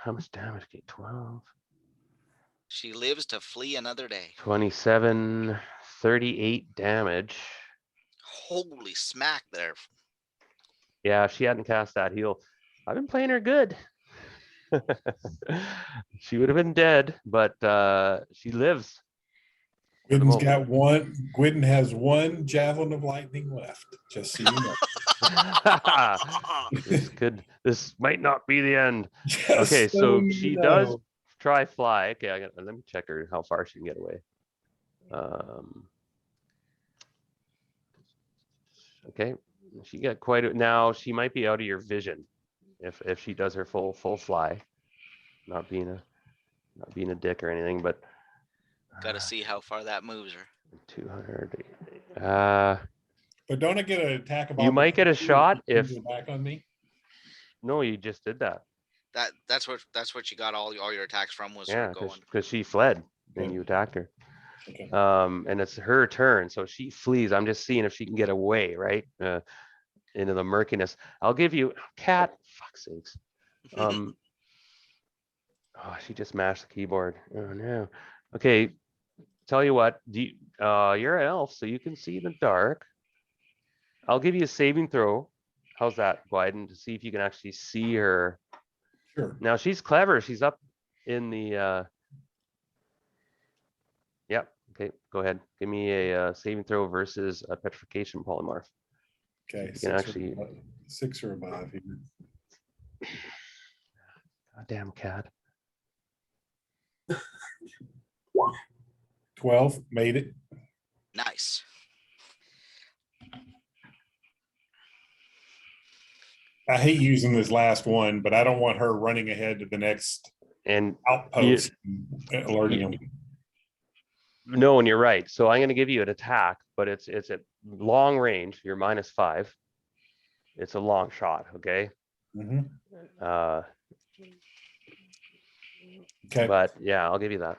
How much damage? 12. She lives to flee another day. 27, 38 damage. Holy smack there. Yeah, if she hadn't cast that heal, I've been playing her good. She would have been dead, but she lives. Gwydden has 1 javelin of lightning left. Just so you know. This might not be the end. Just Okay, so she does know. try fly. Okay, let me check her how far she can get away. Okay, she got now she might be out of your vision if she does her full fly. Not being a dick or anything, but Got to see how far that moves her. 200. But don't I get an attack of You might get a opportunity shot she turns if her back on me? no, you just did that. That's what you got all your attacks from was her Yeah, going. because she fled and Okay. you attacked her. Okay. And it's her turn, so she flees. I'm just seeing if she can get away, right? Into the murkiness. I'll give you cat. Fuck's sakes. Oh, she just mashed the keyboard. Oh no. Okay, tell you what. You're an elf, so you can see in the dark. I'll give you a saving throw. How's that, Blyden? To see if you can actually see her. Sure. Now she's clever. She's up in the. Yep. Okay, go ahead. Give me a saving throw versus a petrification polymorph. Okay. You can actually. 6 or above here. Goddamn cat. 12 made it. Nice. I hate using this last one, but I don't want her running ahead to the next And outpost and alerting them. no, and you're right. So I'm going to give you an attack, but it's at long range. You're -5. It's a long shot. Okay. Mhm. Uh, Okay. but yeah, I'll give you that.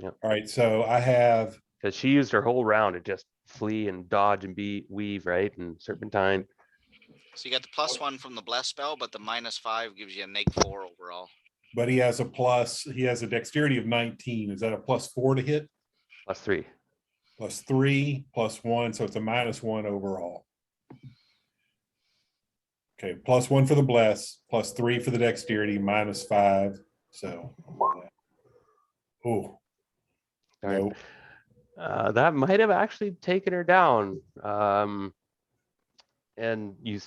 All right. So I have Because she used her whole round to just flee and dodge and weave, right? And serpentine. So you got the +1 from the bless spell, but the -5 gives you a -4 overall. but he has a plus, he has a dexterity of 19. Is that a +4 to hit? +3. +3, +1, so it's a -1 overall. Okay, +1 for the bless, +3 for the dexterity, -5. So, oh, Darn. no, That might have actually taken her down. And you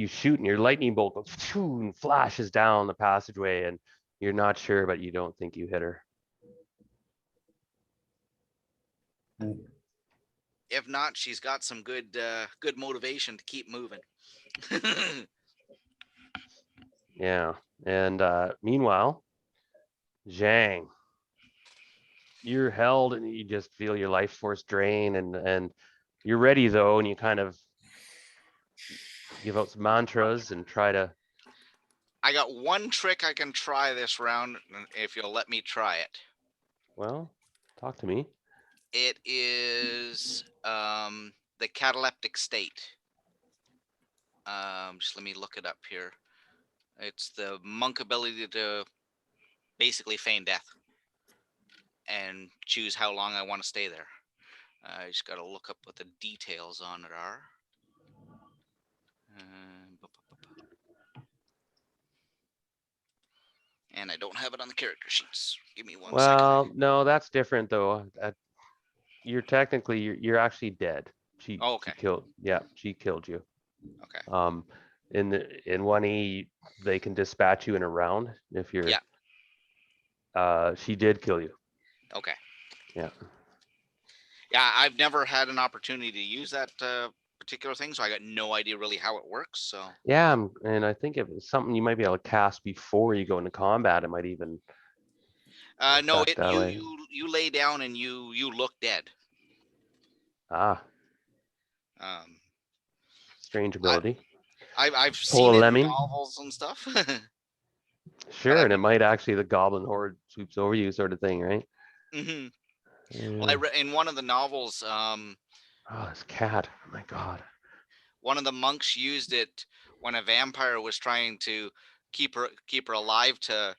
shoot and your lightning bolt goes phew, and flashes down the passageway, and you're not sure, but you don't think you hit her. If not, she's got some good motivation to keep moving. Yeah. And meanwhile, Zhang, you're held and you just feel your life force drain, and you're ready though, and you kind of give out some mantras and try to. I got one trick I can try this round, if you'll let me try it. Well, talk to me. It is the cataleptic state. Just let me look it up here. It's the monk ability to basically feign death and choose how long I want to stay there. I just got to look up what the details on it are. And I don't have it on the character sheets. Give me one second. Well, no, that's different though. You're technically you're actually dead. She okay. She killed you. Okay. In 1E they can dispatch you in a round if you're. Yeah. She did kill you. Okay. Yeah. Yeah, I've never had an opportunity to use that particular thing, so I got no idea really how it works. So Yeah, and I think if it's something you might be able to cast before you go into combat, it might even. no, affect that way. you lay down and you look dead. Ah, Um, strange ability. I've Pull a seen it in lemming. novels and stuff. Sure, and it never- might actually the goblin horde swoops over you, sort of thing, right? Mhm. Yeah. Well, I read in one of the novels. Oh, this cat! Oh my God. One of the monks used it when a vampire was trying to keep her alive to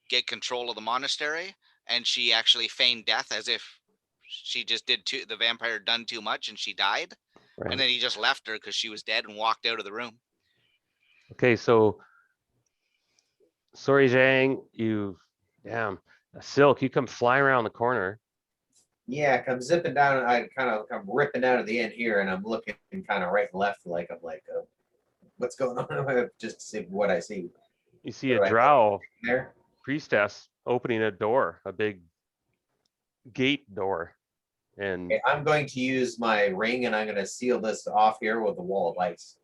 get control of the monastery, and she actually feigned death as if she just the vampire done too much and she died, Right. and then he just left her because she was dead and walked out of the room. Okay, so sorry, Zhang, damn, Silk, you come flying around the corner. Yeah, come zipping down. I kind of come ripping out of the end here, and I'm looking kind of right and left, like I'm like, what's going on? Just to see what I see. You see a What do I drow there. priestess opening a door, a big gate door, and Okay, I'm going to use my ring, and I'm going to seal this off here with a wall of ice.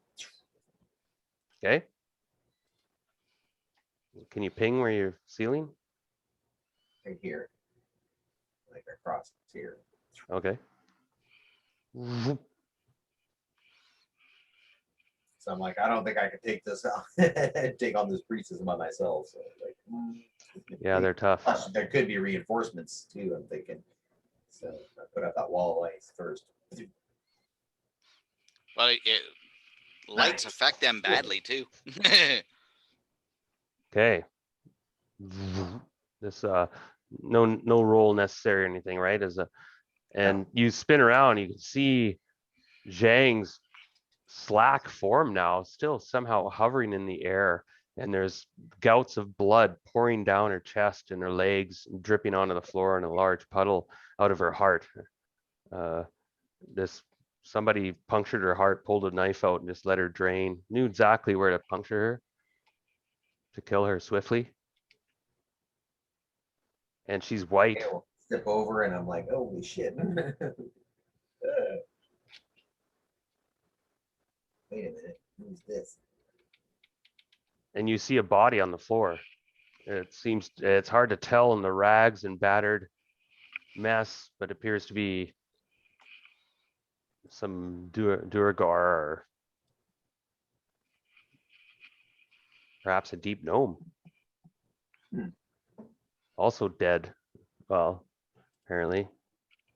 okay. Can you ping where you're sealing? Right here. like across here. Okay. So I'm like, I don't think I could take this out, take on this priestess by myself. So like, Yeah, they're tough. plus, there could be reinforcements too. I'm thinking. So I put up that wall of ice first. Well, lights Nice. affect them badly too. Okay. This no roll necessary or anything, right? And you spin around, you can see Zhang's slack form now, still somehow hovering in the air, and there's gouts of blood pouring down her chest and her legs, dripping onto the floor in a large puddle out of her heart. This somebody punctured her heart, pulled a knife out, and just let her drain. Knew exactly where to puncture her to kill her swiftly. And she's white. Okay, we'll step over, and I'm like, holy shit. Wait a minute, who's this? And you see a body on the floor. It's hard to tell in the rags and battered mess, but appears to be some Duragar or perhaps a deep gnome. Hmm. Also dead. Well, apparently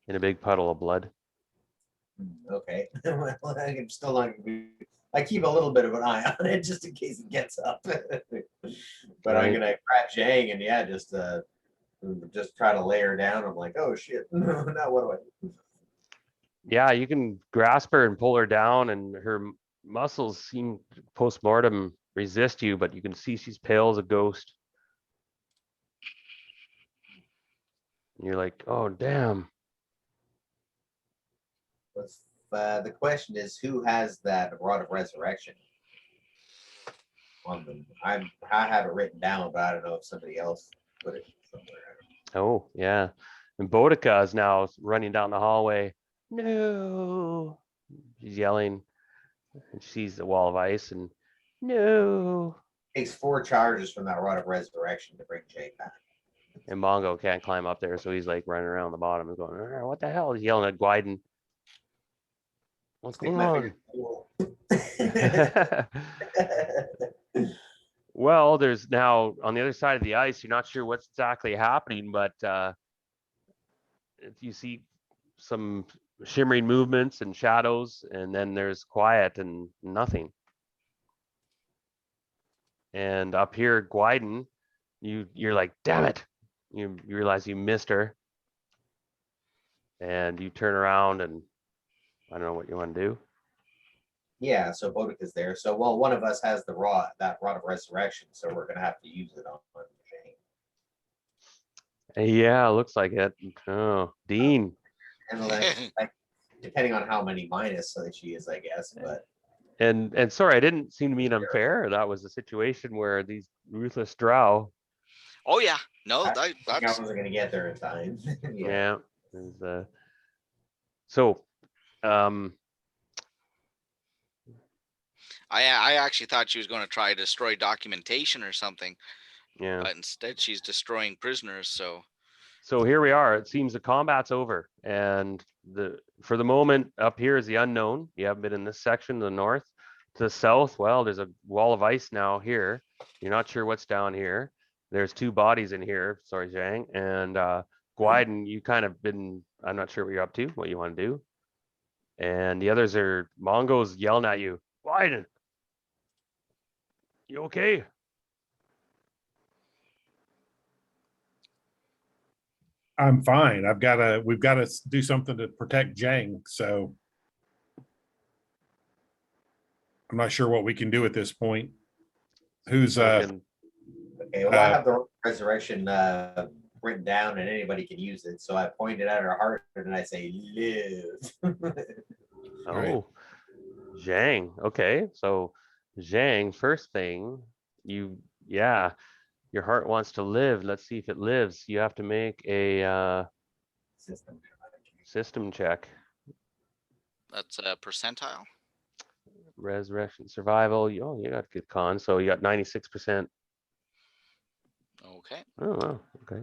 in a big puddle of blood. Okay, well, I'm still not gonna be. I keep a little bit of an eye on it just in case it gets up. But I'm Right. gonna grab Jang and yeah, just try to lay her down. I'm like, oh shit, now what do I do? Yeah, you can grasp her and pull her down, and her muscles seem post-mortem resist you, but you can see she's pale as a ghost. And you're like, oh damn. The question is, who has that rod of resurrection on them? I have it written down, but I don't know if somebody else put it somewhere. Oh yeah. And Boudica is now running down the hallway. No. She's yelling, and she sees the wall of ice, and no. It takes 4 charges from that rod of resurrection to bring Jang back. And Mongo can't climb up there, so he's like running around the bottom and going, what the hell? He's yelling at Guiden. What's Stick going my on? finger. Well, there's now on the other side of the ice, you're not sure what's exactly happening, but you see some shimmering movements and shadows, and then there's quiet and nothing. And up here, Guiden, you're like, damn it. You realize you missed her. And you turn around, and I don't know what you want to do. Yeah, so Boudica's there. So well, one of us has that rod of resurrection, so we're gonna have to use it on Jang. Yeah, looks like it. Oh, Dean. And like depending on how many minus so that she is, I guess. But And sorry, I didn't seem to mean unfair. That was a situation where these ruthless drow. Oh yeah, no, I that's wasn't gonna get there in time. Yeah. So I actually thought she was going to try to destroy documentation or something, yeah. but instead she's destroying prisoners. So here we are. It seems the combat's over, and for the moment up here is the unknown. You haven't been in this section to the north. To the south, well, there's a wall of ice now here. You're not sure what's down here. There's 2 bodies in here. Sorry, Zhang. And Guiden, you kind of been, I'm not sure what you're up to, what you want to do. And the others are Mongo's yelling at you. Guiden, you okay? I'm fine. We've got to do something to protect Jang. So I'm not sure what we can do at this point. Who's okay, well, I have the resurrection written down, and anybody can use it. So I pointed at her heart, and I say, "Live." Oh, Right. Zhang. Okay, so Zhang, first thing, your heart wants to live. Let's see if it lives. You have to make a system check. that's a percentile. Resurrection, survival. You got good con, so you got 96%. Okay. Oh, wow. Okay.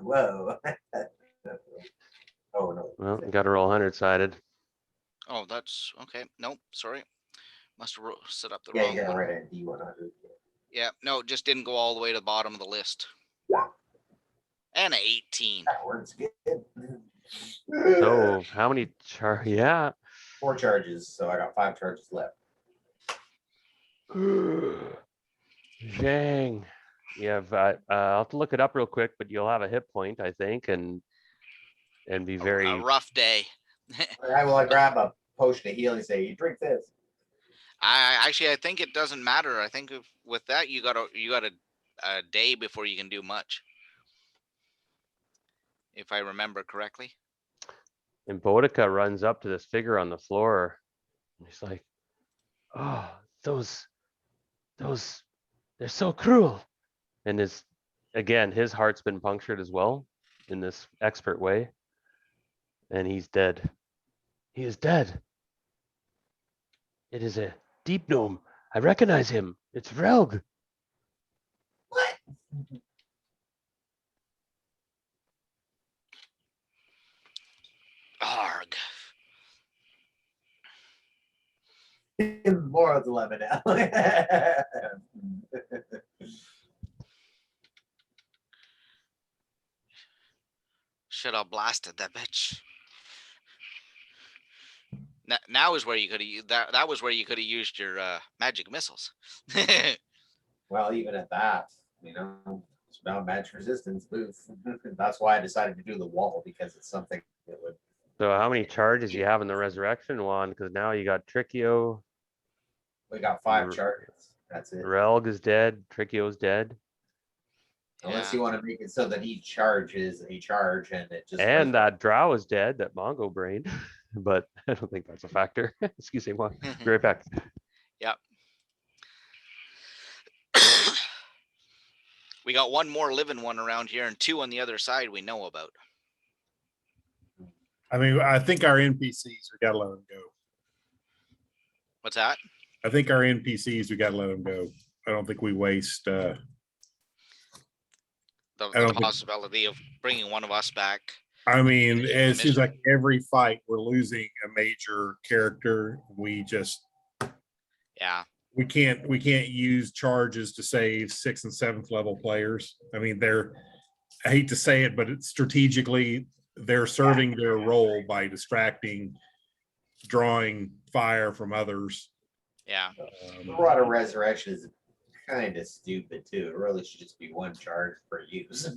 Whoa. Oh no. Well, got to roll 100-sided. Oh, that's okay. Nope, sorry. Must have set up the Yeah, wrong you gotta one. write a D100. Yeah, no, it just didn't go all the way to the bottom of the list. And an 18. That works good. So how many Yeah. 4 charges, so I got 5 charges left. Zhang. You have I'll have to look it up real quick, but you'll have a hit point, I think, and be A very rough day. I will grab a potion of healing and say, you drink this. I think it doesn't matter. I think with that you got a day before you can do much. If I remember correctly. and Boudica runs up to this figure on the floor. And he's like, "Oh, those, they're so cruel." And his heart's been punctured as well in this expert way. And he's dead. He is dead. It is a deep gnome. I recognize him. It's Relg. What? Arg. More of the lemon now. Should have blasted that bitch. Now is where you could have used that was where you could have used your magic missiles. Well, even at that, it's about match resistance booth. That's why I decided to do the wall, because it's something that would. So how many charges you have in the resurrection wand? Because now you got Trickio. We got 5 charges. That's it. Relg is dead. Trickio's dead. Unless you want to make it so that each charge is a charge and it just. And that drow is dead, that Mongo brain. But I don't think that's a factor. Excuse me, one. Be right back. Yep. We got 1 more living one around here and 2 on the other side we know about. I mean, I think our NPCs, we gotta let them go. What's that? I think our NPCs, we gotta let them go. I don't think we waste. The possibility of bringing one of us back. I mean, Yeah, it seems like every fight we're losing a major character. We just, Yeah. we can't use charges to save 6th and 7th level players. I mean, I hate to say it, but it's strategically they're serving their role by distracting, drawing fire from others. Yeah. The Rod of Resurrection is kind of stupid too. It really should just be 1 charge per use.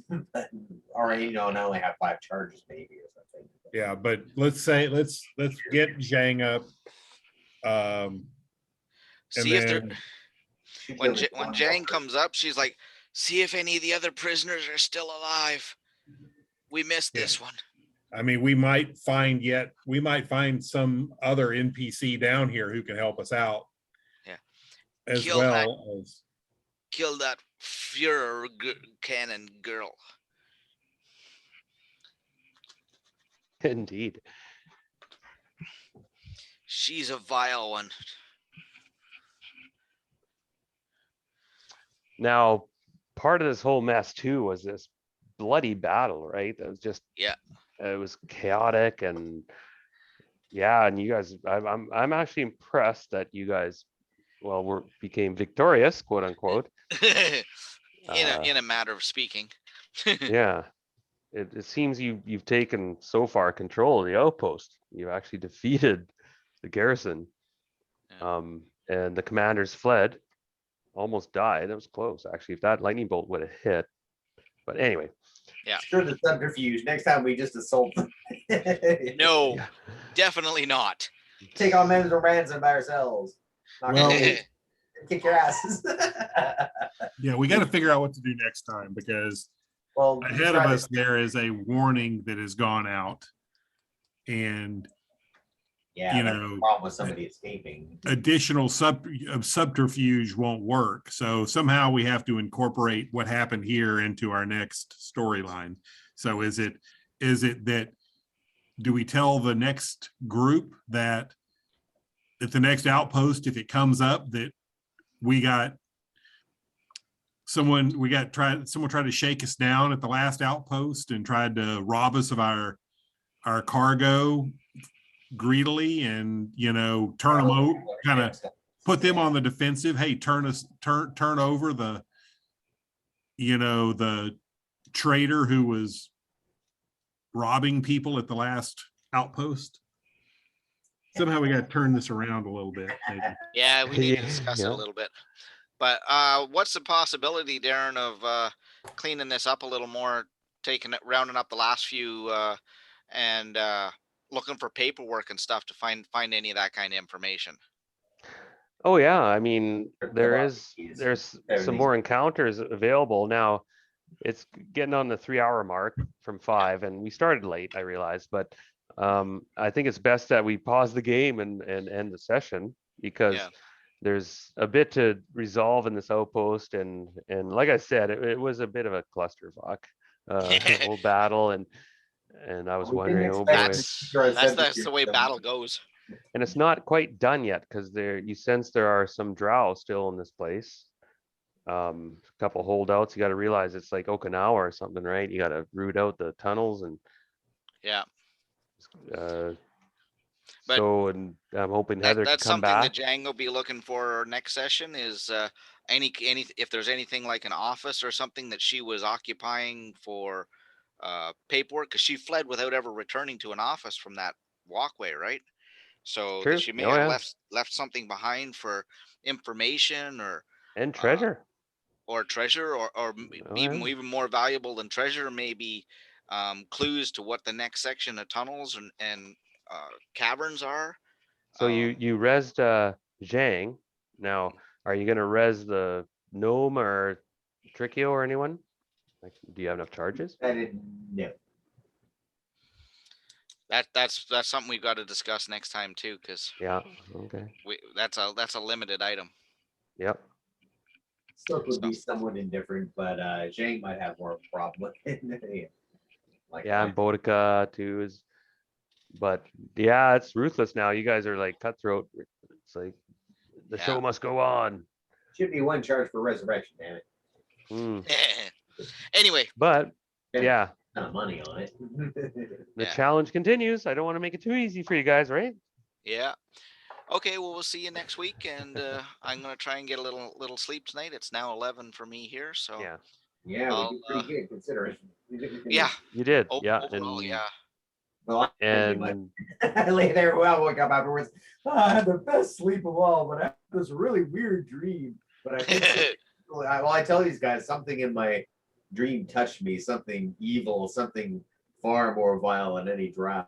Or and only have 5 charges maybe or something. Yeah, but let's get Zhang up. See if they're when Should when Jane comes up, she's like, see if any of the other prisoners are still alive. We missed this one. I mean, we might find some other NPC down here who can help us out. Yeah. As Kill well as kill that Führer cannon girl. Indeed. She's a vile one. Now, part of this whole mess too was this bloody battle, right? That was just it was chaotic and and you guys, I'm actually impressed that you guys, became victorious, quote unquote. in a matter of speaking. Yeah, it seems you've taken so far control of the outpost. You actually defeated the garrison, and the commanders fled. Almost died. That was close, actually. If that lightning bolt would have hit, but anyway. Yeah. Sure, the subterfuge. Next time we just assault them. No, definitely not. Take on men and ransom by ourselves. Kick your asses. yeah, we got to figure out what to do next time, because ahead of us there is a warning that has gone out, and problem with somebody escaping. Additional subterfuge won't work. So somehow we have to incorporate what happened here into our next storyline. So is it that, do we tell the next group that at the next outpost, if it comes up, that we got someone tried to shake us down at the last outpost and tried to rob us of our cargo greedily, and turn them over, kind of put them on the defensive. Hey, turn over the the trader who was robbing people at the last outpost. Somehow we got to turn this around a little bit, maybe. Yeah, we need to Yeah, discuss it yeah. a little bit. But what's the possibility, Darren, of cleaning this up a little more, rounding up the last few and looking for paperwork and stuff to find any of that kind of information? Oh yeah, I mean, A lot there's of keys. some Everything's- more encounters available now. It's getting on the 3-hour mark from 5, and we started late, I realized, but I think it's best that we pause the game and end the session, because Yeah. there's a bit to resolve in this outpost, and like I said, it was a bit of a clusterfuck, whole battle, and I was We didn't wondering, oh boy. expect That's the way battle goes. And it's not quite done yet, because you sense there are some drow still in this place. A couple holdouts. You got to realize it's like Okinawa or something, right? You got to root out the tunnels, and Yeah. uh, But and I'm hoping Heather can That's come something that back. Jang will be looking for next session is any if there's anything like an office or something that she was occupying for paperwork, because she fled without ever returning to an office from that walkway, right? So that True. she may Oh have yeah, left something behind for information and uh, treasure. or treasure, Oh even yeah. more valuable than treasure, maybe clues to what the next section of tunnels and caverns are. So you resed Zhang. Now, are you gonna res the gnome or Trickio or anyone? Like, do you have enough charges? I didn't know. That's something we've got to discuss next time too, because Yeah. Okay. that's a limited item. Yep. Still could be somewhat indifferent, but Zhang might have more of a problem with it. Like Yeah, and Boudica too is, but yeah, it's ruthless now. You guys are like cutthroat. It's like the show Yeah. must go on. should be one charge for resurrection, damn it. Hmm. Anyway, But Spend yeah, a ton of money on it. the Yeah. challenge continues. I don't want to make it too easy for you guys, right? yeah. Okay, well, we'll see you next week, and I'm gonna try and get a little sleep tonight. It's now 11 for me here, so Yeah, Yeah, we I'll, did pretty good considering. We did everything yeah. you did. Yeah, Overall, yeah. Well, I didn't do much. and I lay there. Well, I woke up afterwards. "Oh, I had the best sleep of all, but I had this really weird dream. But I think, well, I tell these guys something in my dream touched me. Something evil. Something far more vile than any drow.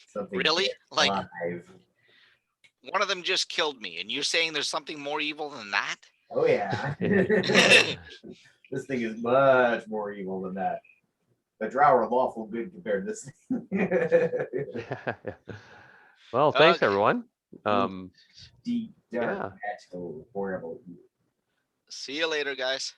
Something Really? Like, alive. one of them just killed me, and you're saying there's something more evil than that? Oh yeah. This thing is much more evil than that. The drow are lawful good compared to this thing. well, thanks Okay. everyone. Deep, dark, Yeah. magical, horrible evil. See you later, guys.